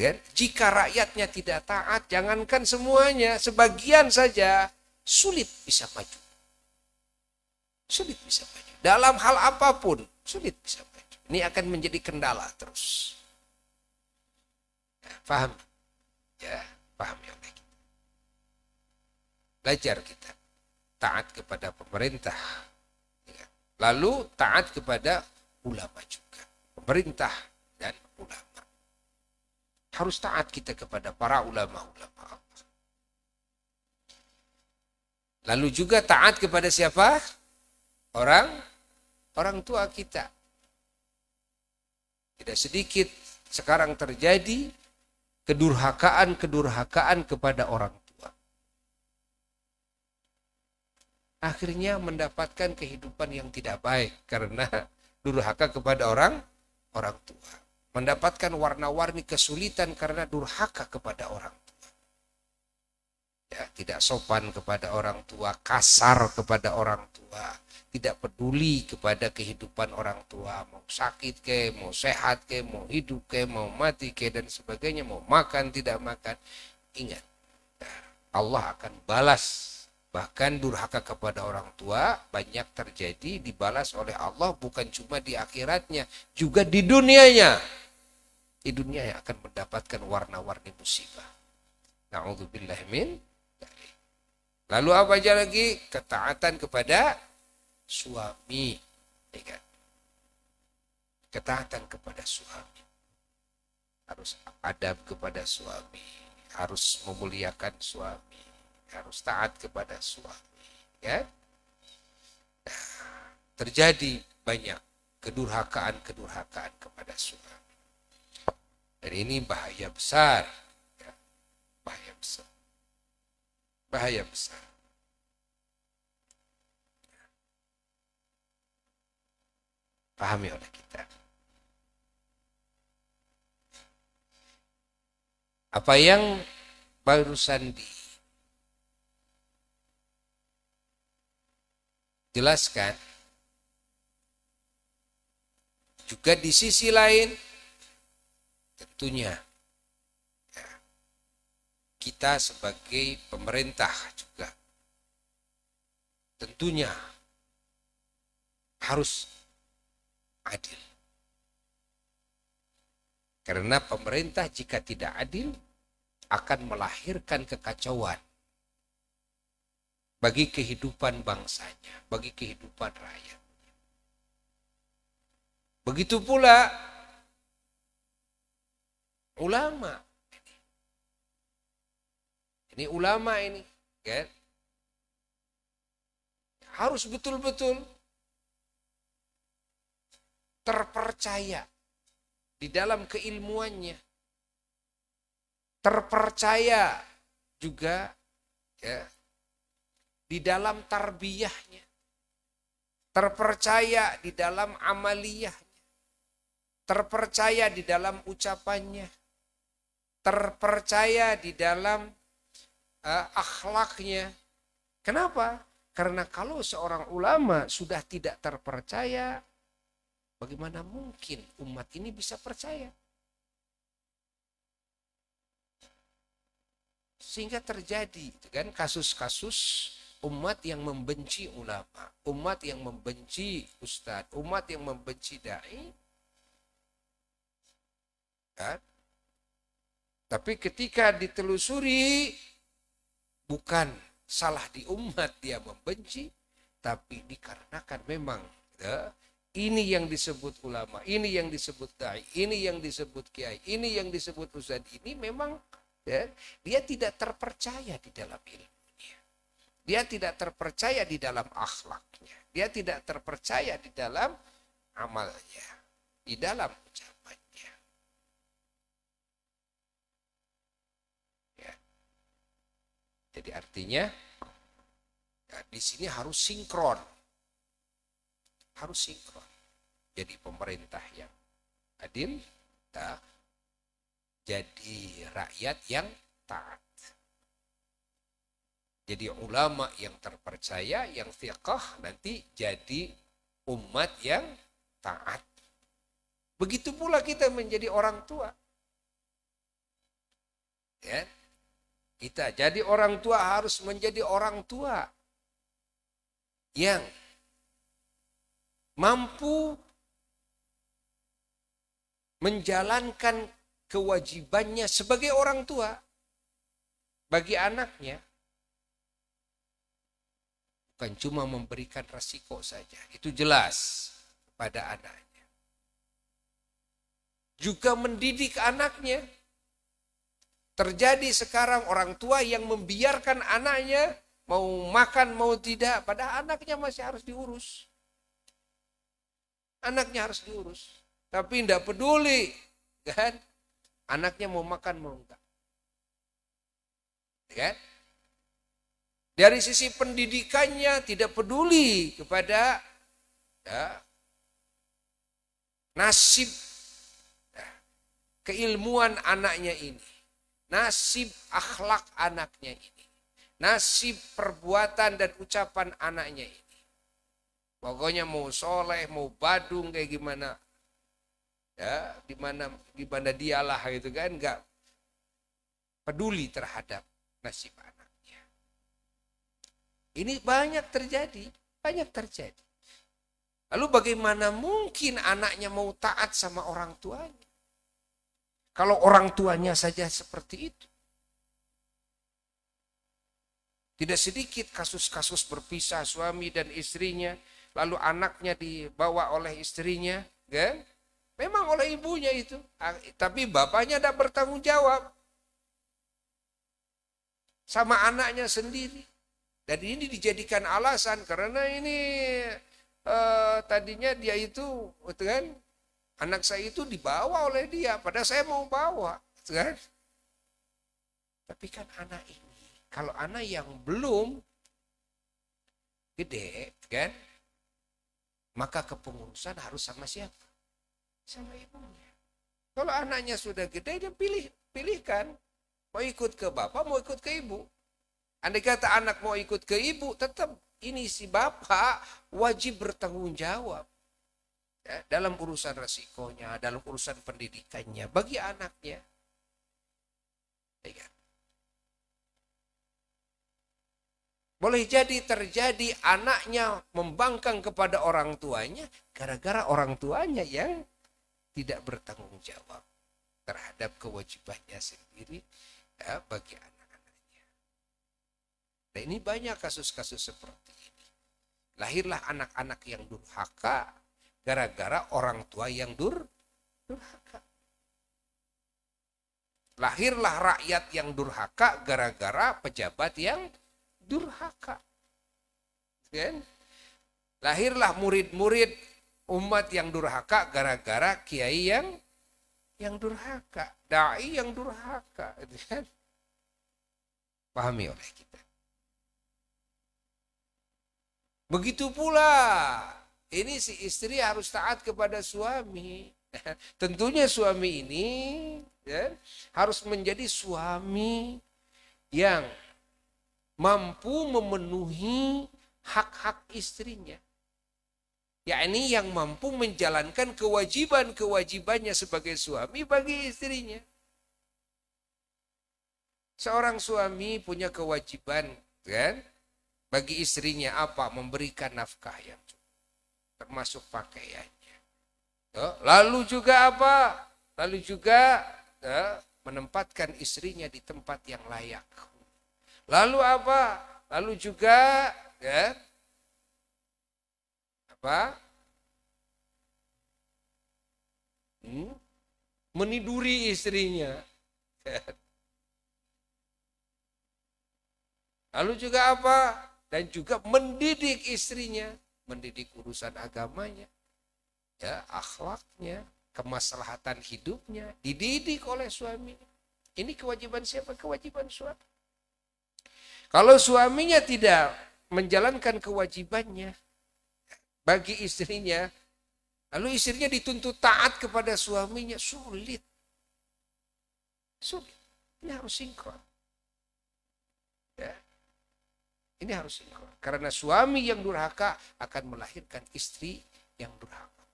Speaker 2: Ya, jika rakyatnya tidak taat, jangankan semuanya, sebagian saja sulit bisa maju. Sulit bisa maju. Dalam hal apapun, sulit bisa maju. Ini akan menjadi kendala terus. Ya, paham? Ya, pahami oleh kita. Belajar kita taat kepada pemerintah, ya. Lalu taat kepada ulama juga, pemerintah dan ulama. Harus taat kita kepada para ulama-ulama Allah. Lalu juga taat kepada siapa? Orang tua kita. Tidak sedikit sekarang terjadi kedurhakaan kepada orang tua. Akhirnya mendapatkan kehidupan yang tidak baik karena durhaka kepada orang tua. Mendapatkan warna-warni kesulitan karena durhaka kepada orang tua. Ya, tidak sopan kepada orang tua, kasar kepada orang tua, tidak peduli kepada kehidupan orang tua, mau sakit ke, mau sehat ke, mau hidup ke, mau mati ke, dan sebagainya, mau makan, tidak makan. Ingat, Allah akan balas. Bahkan durhaka kepada orang tua banyak terjadi, dibalas oleh Allah bukan cuma di akhiratnya, juga di dunianya. Di dunia yang akan mendapatkan warna-warni musibah. Na'udzubillah min. Lalu apa aja lagi? Ketaatan kepada suami. Ketaatan kepada suami. Harus adab kepada suami. Harus memuliakan suami. Harus taat kepada suami. Ya? Nah, terjadi banyak kedurhakaan kepada suami. Dan ini bahaya besar. Ya? Bahaya besar. Bahaya besar. Pahami oleh kita. Apa yang barusan dijelaskan, juga di sisi lain tentunya ya, kita sebagai pemerintah juga tentunya harus adil. Karena pemerintah jika tidak adil akan melahirkan kekacauan bagi kehidupan bangsanya, bagi kehidupan rakyat. Begitu pula ulama. Ini ulama ini, kan? Harus betul-betul terpercaya di dalam keilmuannya, terpercaya juga ya di dalam tarbiyahnya, terpercaya di dalam amaliyahnya, terpercaya di dalam ucapannya, terpercaya di dalam akhlaknya. Kenapa? Karena kalau seorang ulama sudah tidak terpercaya, bagaimana mungkin umat ini bisa percaya? Sehingga terjadi kan kasus-kasus umat yang membenci ulama, umat yang membenci ustadz, umat yang membenci dai. Kan? Tapi ketika ditelusuri, bukan salah di umat dia membenci, tapi dikarenakan memang ini yang disebut ulama, ini yang disebut dai, ini yang disebut kiai, ini yang disebut ustadz, ini memang dia tidak terpercaya di dalam ilmunya, dia tidak terpercaya di dalam akhlaknya, dia tidak terpercaya di dalam amalnya, di dalam ucapannya. Ya. Jadi artinya ya, di sini harus sinkron, harus sinkron. Jadi pemerintah yang adil, jadi rakyat yang taat. Jadi ulama yang terpercaya, yang fiqh, nanti jadi umat yang taat. Begitu pula kita menjadi orang tua. Ya. Kita jadi orang tua harus menjadi orang tua yang mampu menjalankan kewajibannya sebagai orang tua bagi anaknya. Bukan cuma memberikan resiko saja, itu jelas pada anaknya. Juga mendidik anaknya. Terjadi sekarang orang tua yang membiarkan anaknya mau makan mau tidak, padahal anaknya masih harus diurus. Anaknya harus diurus, tapi tidak peduli, kan? Anaknya mau makan mau enggak, kan? Dari sisi pendidikannya tidak peduli kepada nasib keilmuan anaknya ini, nasib akhlak anaknya ini, nasib perbuatan dan ucapan anaknya ini. Pokoknya mau soleh, mau badung kayak gimana, ya, gimana dialah gitu kan, nggak peduli terhadap nasib anaknya. Ini banyak terjadi, banyak terjadi. Lalu bagaimana mungkin anaknya mau taat sama orang tuanya? Kalau orang tuanya saja seperti itu. Tidak sedikit kasus-kasus berpisah suami dan istrinya, lalu anaknya dibawa oleh istrinya, kan? Memang oleh ibunya itu, tapi bapaknya tidak bertanggung jawab sama anaknya sendiri. Dan ini dijadikan alasan karena ini tadinya dia itu, kan? Anak saya itu dibawa oleh dia, padahal saya mau bawa, kan? Tapi kan anak ini, kalau anak yang belum gede, kan? Maka kepengurusan harus sama siapa? Sama ibunya. Kalau anaknya sudah gede, dia pilihkan. Mau ikut ke bapak, mau ikut ke ibu. Andai kata anak mau ikut ke ibu, tetap ini si bapak wajib bertanggung jawab. Ya, dalam urusan resikonya, dalam urusan pendidikannya, bagi anaknya. Ya. Boleh jadi terjadi anaknya membangkang kepada orang tuanya gara-gara orang tuanya yang tidak bertanggung jawab terhadap kewajibannya sendiri ya, bagi anak-anaknya. Nah, ini banyak kasus-kasus seperti ini. Lahirlah anak-anak yang durhaka gara-gara orang tua yang durhaka. Lahirlah rakyat yang durhaka gara-gara pejabat yang durhaka. Kan? Lahirlah murid-murid umat yang durhaka gara-gara kiai yang durhaka, dai yang durhaka, kan? Pahami oleh kita. Begitu pula, ini si istri harus taat kepada suami. Tentunya suami ini ya, harus menjadi suami yang mampu memenuhi hak-hak istrinya. Yakni yang mampu menjalankan kewajiban-kewajibannya sebagai suami bagi istrinya. Seorang suami punya kewajiban kan, bagi istrinya apa? Memberikan nafkah yang cukup, termasuk pakaiannya. Lalu juga apa? Lalu juga menempatkan istrinya di tempat yang layak. Lalu apa? Lalu juga ya, apa? Meniduri istrinya. Lalu juga apa? Dan juga mendidik istrinya, mendidik urusan agamanya, ya, akhlaknya, kemaslahatan hidupnya, dididik oleh suami. Ini kewajiban siapa? Kewajiban suami. Kalau suaminya tidak menjalankan kewajibannya bagi istrinya, lalu istrinya dituntut taat kepada suaminya, sulit. Sulit. Ini harus sinkron. Ya. Ini harus sinkron. Karena suami yang durhaka akan melahirkan istri yang durhaka.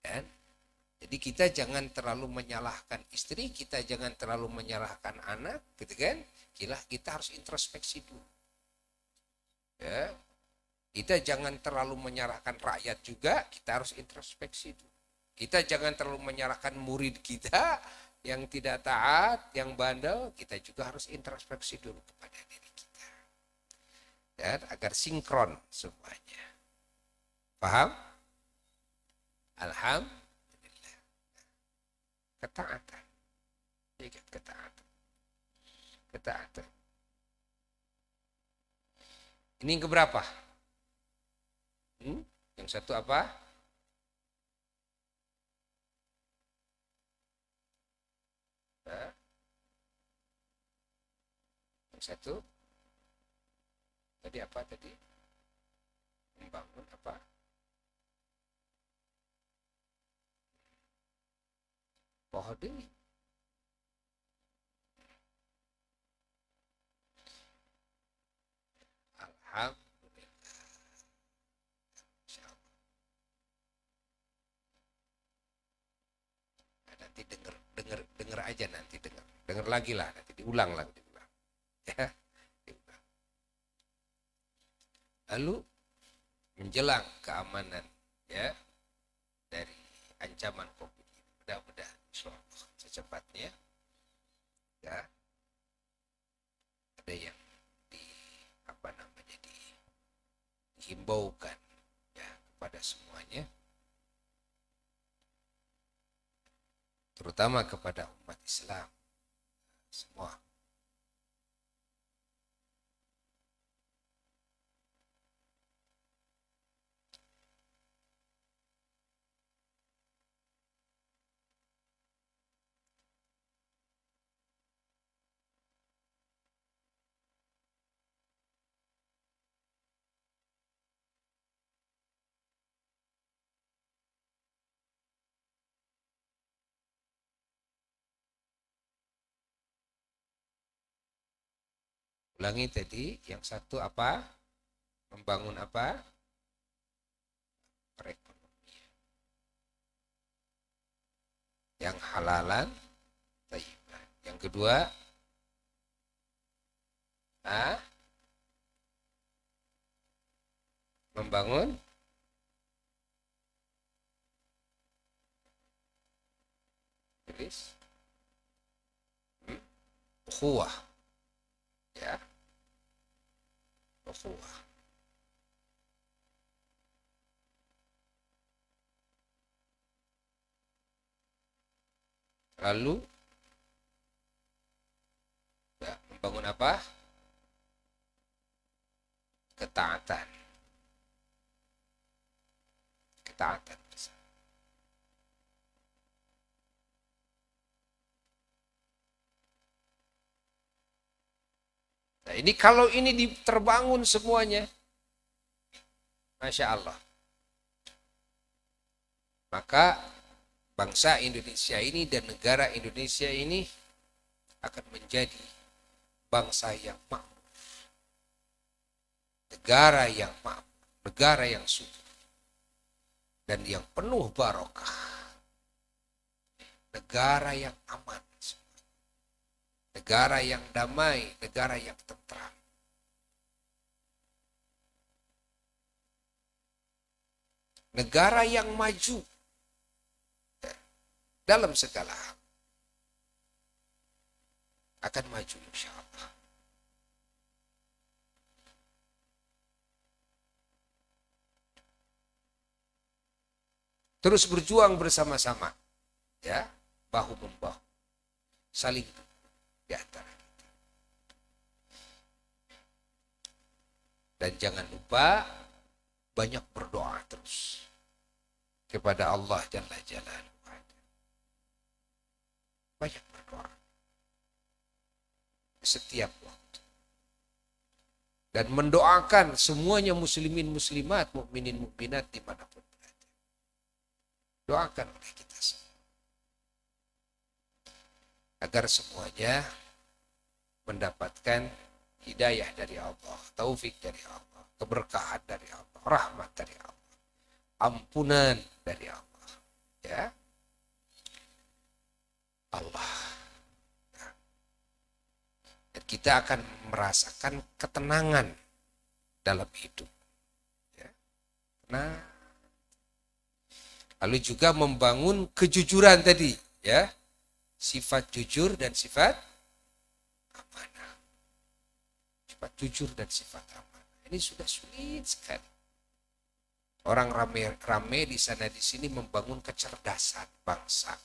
Speaker 2: Dan jadi kita jangan terlalu menyalahkan istri, kita jangan terlalu menyalahkan anak, gitu kan? Kita harus introspeksi dulu. Ya. Kita jangan terlalu menyalahkan rakyat juga, kita harus introspeksi dulu. Kita jangan terlalu menyalahkan murid kita yang tidak taat, yang bandel, kita juga harus introspeksi dulu kepada diri kita. Dan agar sinkron semuanya. Paham? Alhamdulillah. Ketaatan. Ingat ketaatan. Ketaatan. Ini yang keberapa? Yang satu apa? Yang satu tadi apa tadi? Membangun apa? Pohon ini. Alhamdulillah. Nanti denger aja nanti denger lagi lah, nanti diulang lagi. Ya, diulang. Lalu menjelang keamanan ya dari ancaman COVID, mudah-mudahan secepatnya ya ada yang dihimbaukan ya kepada semuanya, terutama kepada umat Islam semua. Ulangi tadi, yang satu apa? Membangun apa? Perekonomian. Yang halalan, thayyiban. Yang kedua, Membangun tulis ukhuwah, ya, ukhuwah. Lalu ya, membangun apa? Ketaatan. Ketaatan. Nah, ini kalau ini terbangun semuanya, Masya Allah, maka bangsa Indonesia ini dan negara Indonesia ini akan menjadi bangsa yang makmur, negara yang makmur, negara yang subur, dan yang penuh barokah, negara yang aman, negara yang damai, negara yang tentram. Negara yang maju dalam segala hal. Akan maju insya Allah. Terus berjuang bersama-sama, ya, bahu membahu, saling di antara kita. Dan jangan lupa banyak berdoa terus kepada Allah Jalla Jalaluhu. Banyak berdoa setiap waktu dan mendoakan semuanya muslimin muslimat, mukminin mukminat dimanapun berada. Doakan oleh kita semua agar semuanya mendapatkan hidayah dari Allah, taufik dari Allah, keberkahan dari Allah, rahmat dari Allah, ampunan dari Allah, ya Allah. Dan kita akan merasakan ketenangan dalam hidup, ya. Nah, lalu juga membangun kejujuran tadi, ya, sifat jujur dan sifat amanah. Sifat jujur dan sifat amanah ini sudah sulit sekali. Orang rame-rame di sana di sini membangun kecerdasan bangsa.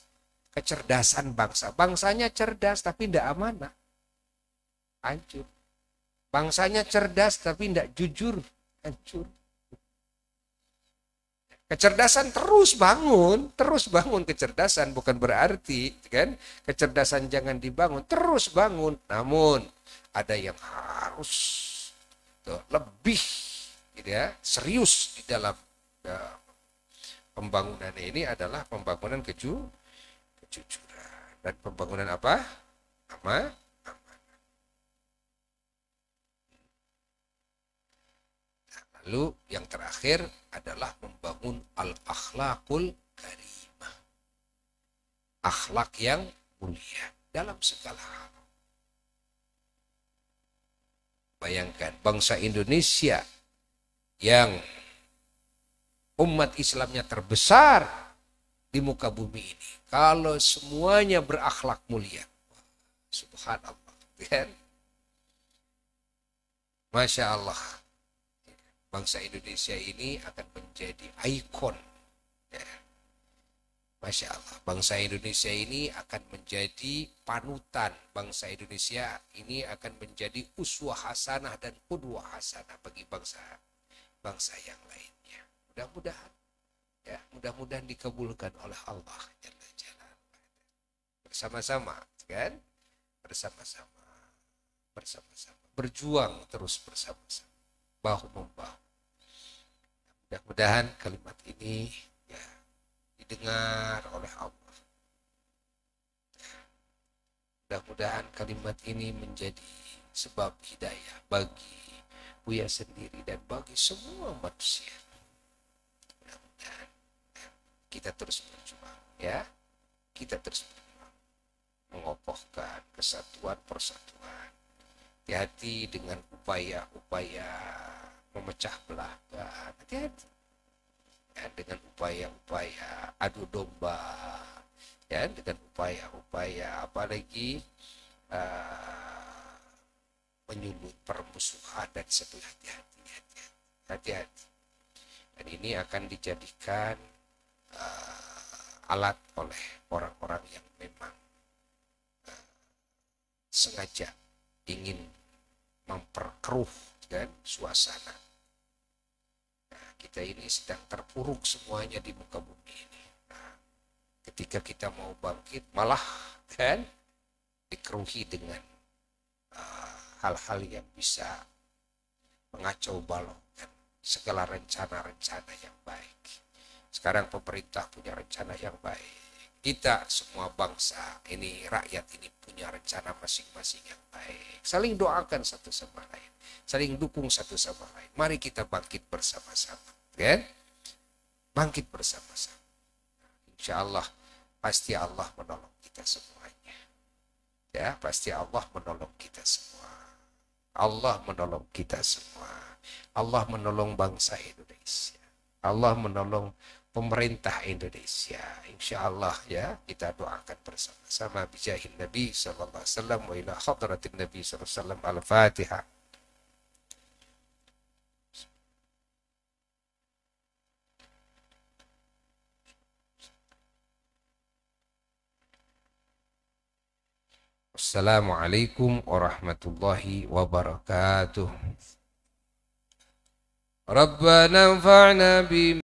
Speaker 2: Kecerdasan bangsa. Bangsanya cerdas tapi tidak amanah. Hancur. Bangsanya cerdas tapi tidak jujur. Hancur. Kecerdasan terus bangun kecerdasan, bukan berarti kan kecerdasan jangan dibangun, terus bangun. Namun ada yang harus lebih, gitu ya, serius di dalam pembangunan ini adalah pembangunan kejujuran dan pembangunan apa? Amanah. Lalu yang terakhir adalah membangun al-akhlaqul karimah. Akhlak yang mulia dalam segala hal. Bayangkan bangsa Indonesia yang umat Islamnya terbesar di muka bumi ini. Kalau semuanya berakhlak mulia. Subhanallah. Kan? Masya Allah. Bangsa Indonesia ini akan menjadi ikon. Ya. Masya Allah. Bangsa Indonesia ini akan menjadi panutan. Bangsa Indonesia ini akan menjadi uswah hasanah dan qudwah hasanah bagi bangsa yang lainnya. Mudah-mudahan, ya, mudah-mudahan dikabulkan oleh Allah Jalla Jalaluhu. Bersama-sama, kan? Bersama-sama, berjuang terus bersama-sama, bahu membahu. Mudah-mudahan kalimat ini, ya, didengar oleh Allah. Mudah-mudahan kalimat ini menjadi sebab hidayah bagi Buya sendiri dan bagi semua manusia. Mudah-mudahan kita terus berjuang, ya. Kita terus berjuang mengokohkan kesatuan persatuan. Hati-hati dengan upaya-upaya memecah belah. Hati-hati ya, dengan upaya-upaya adu domba ya, dengan upaya-upaya apalagi menyulut permusuhan dan sebagainya. Hati-hati. Dan ini akan dijadikan alat oleh orang-orang yang memang sengaja ingin memperkeruh dan suasana. Nah, kita ini sedang terpuruk semuanya di muka bumi ini. Nah, ketika kita mau bangkit malah kan dikeruhi dengan hal-hal yang bisa mengacau balau segala rencana-rencana yang baik. Sekarang pemerintah punya rencana yang baik. Kita semua bangsa ini, rakyat ini punya rencana masing-masing yang baik. Saling doakan satu sama lain. Saling dukung satu sama lain. Mari kita bangkit bersama-sama. Kan? Bangkit bersama-sama. Insya Allah, pasti Allah menolong kita semuanya. Ya, pasti Allah menolong kita semua. Allah menolong kita semua. Allah menolong bangsa Indonesia. Allah menolong pemerintah Indonesia. Insya Allah ya, kita doakan bersama-sama bijahin Nabi sallallahu alaihi wasallam wa ila hadratin Nabi sallallahu alaihi wasallam. Al-Fatihah. Assalamualaikum warahmatullahi wabarakatuh. Rabbana anfa'na bima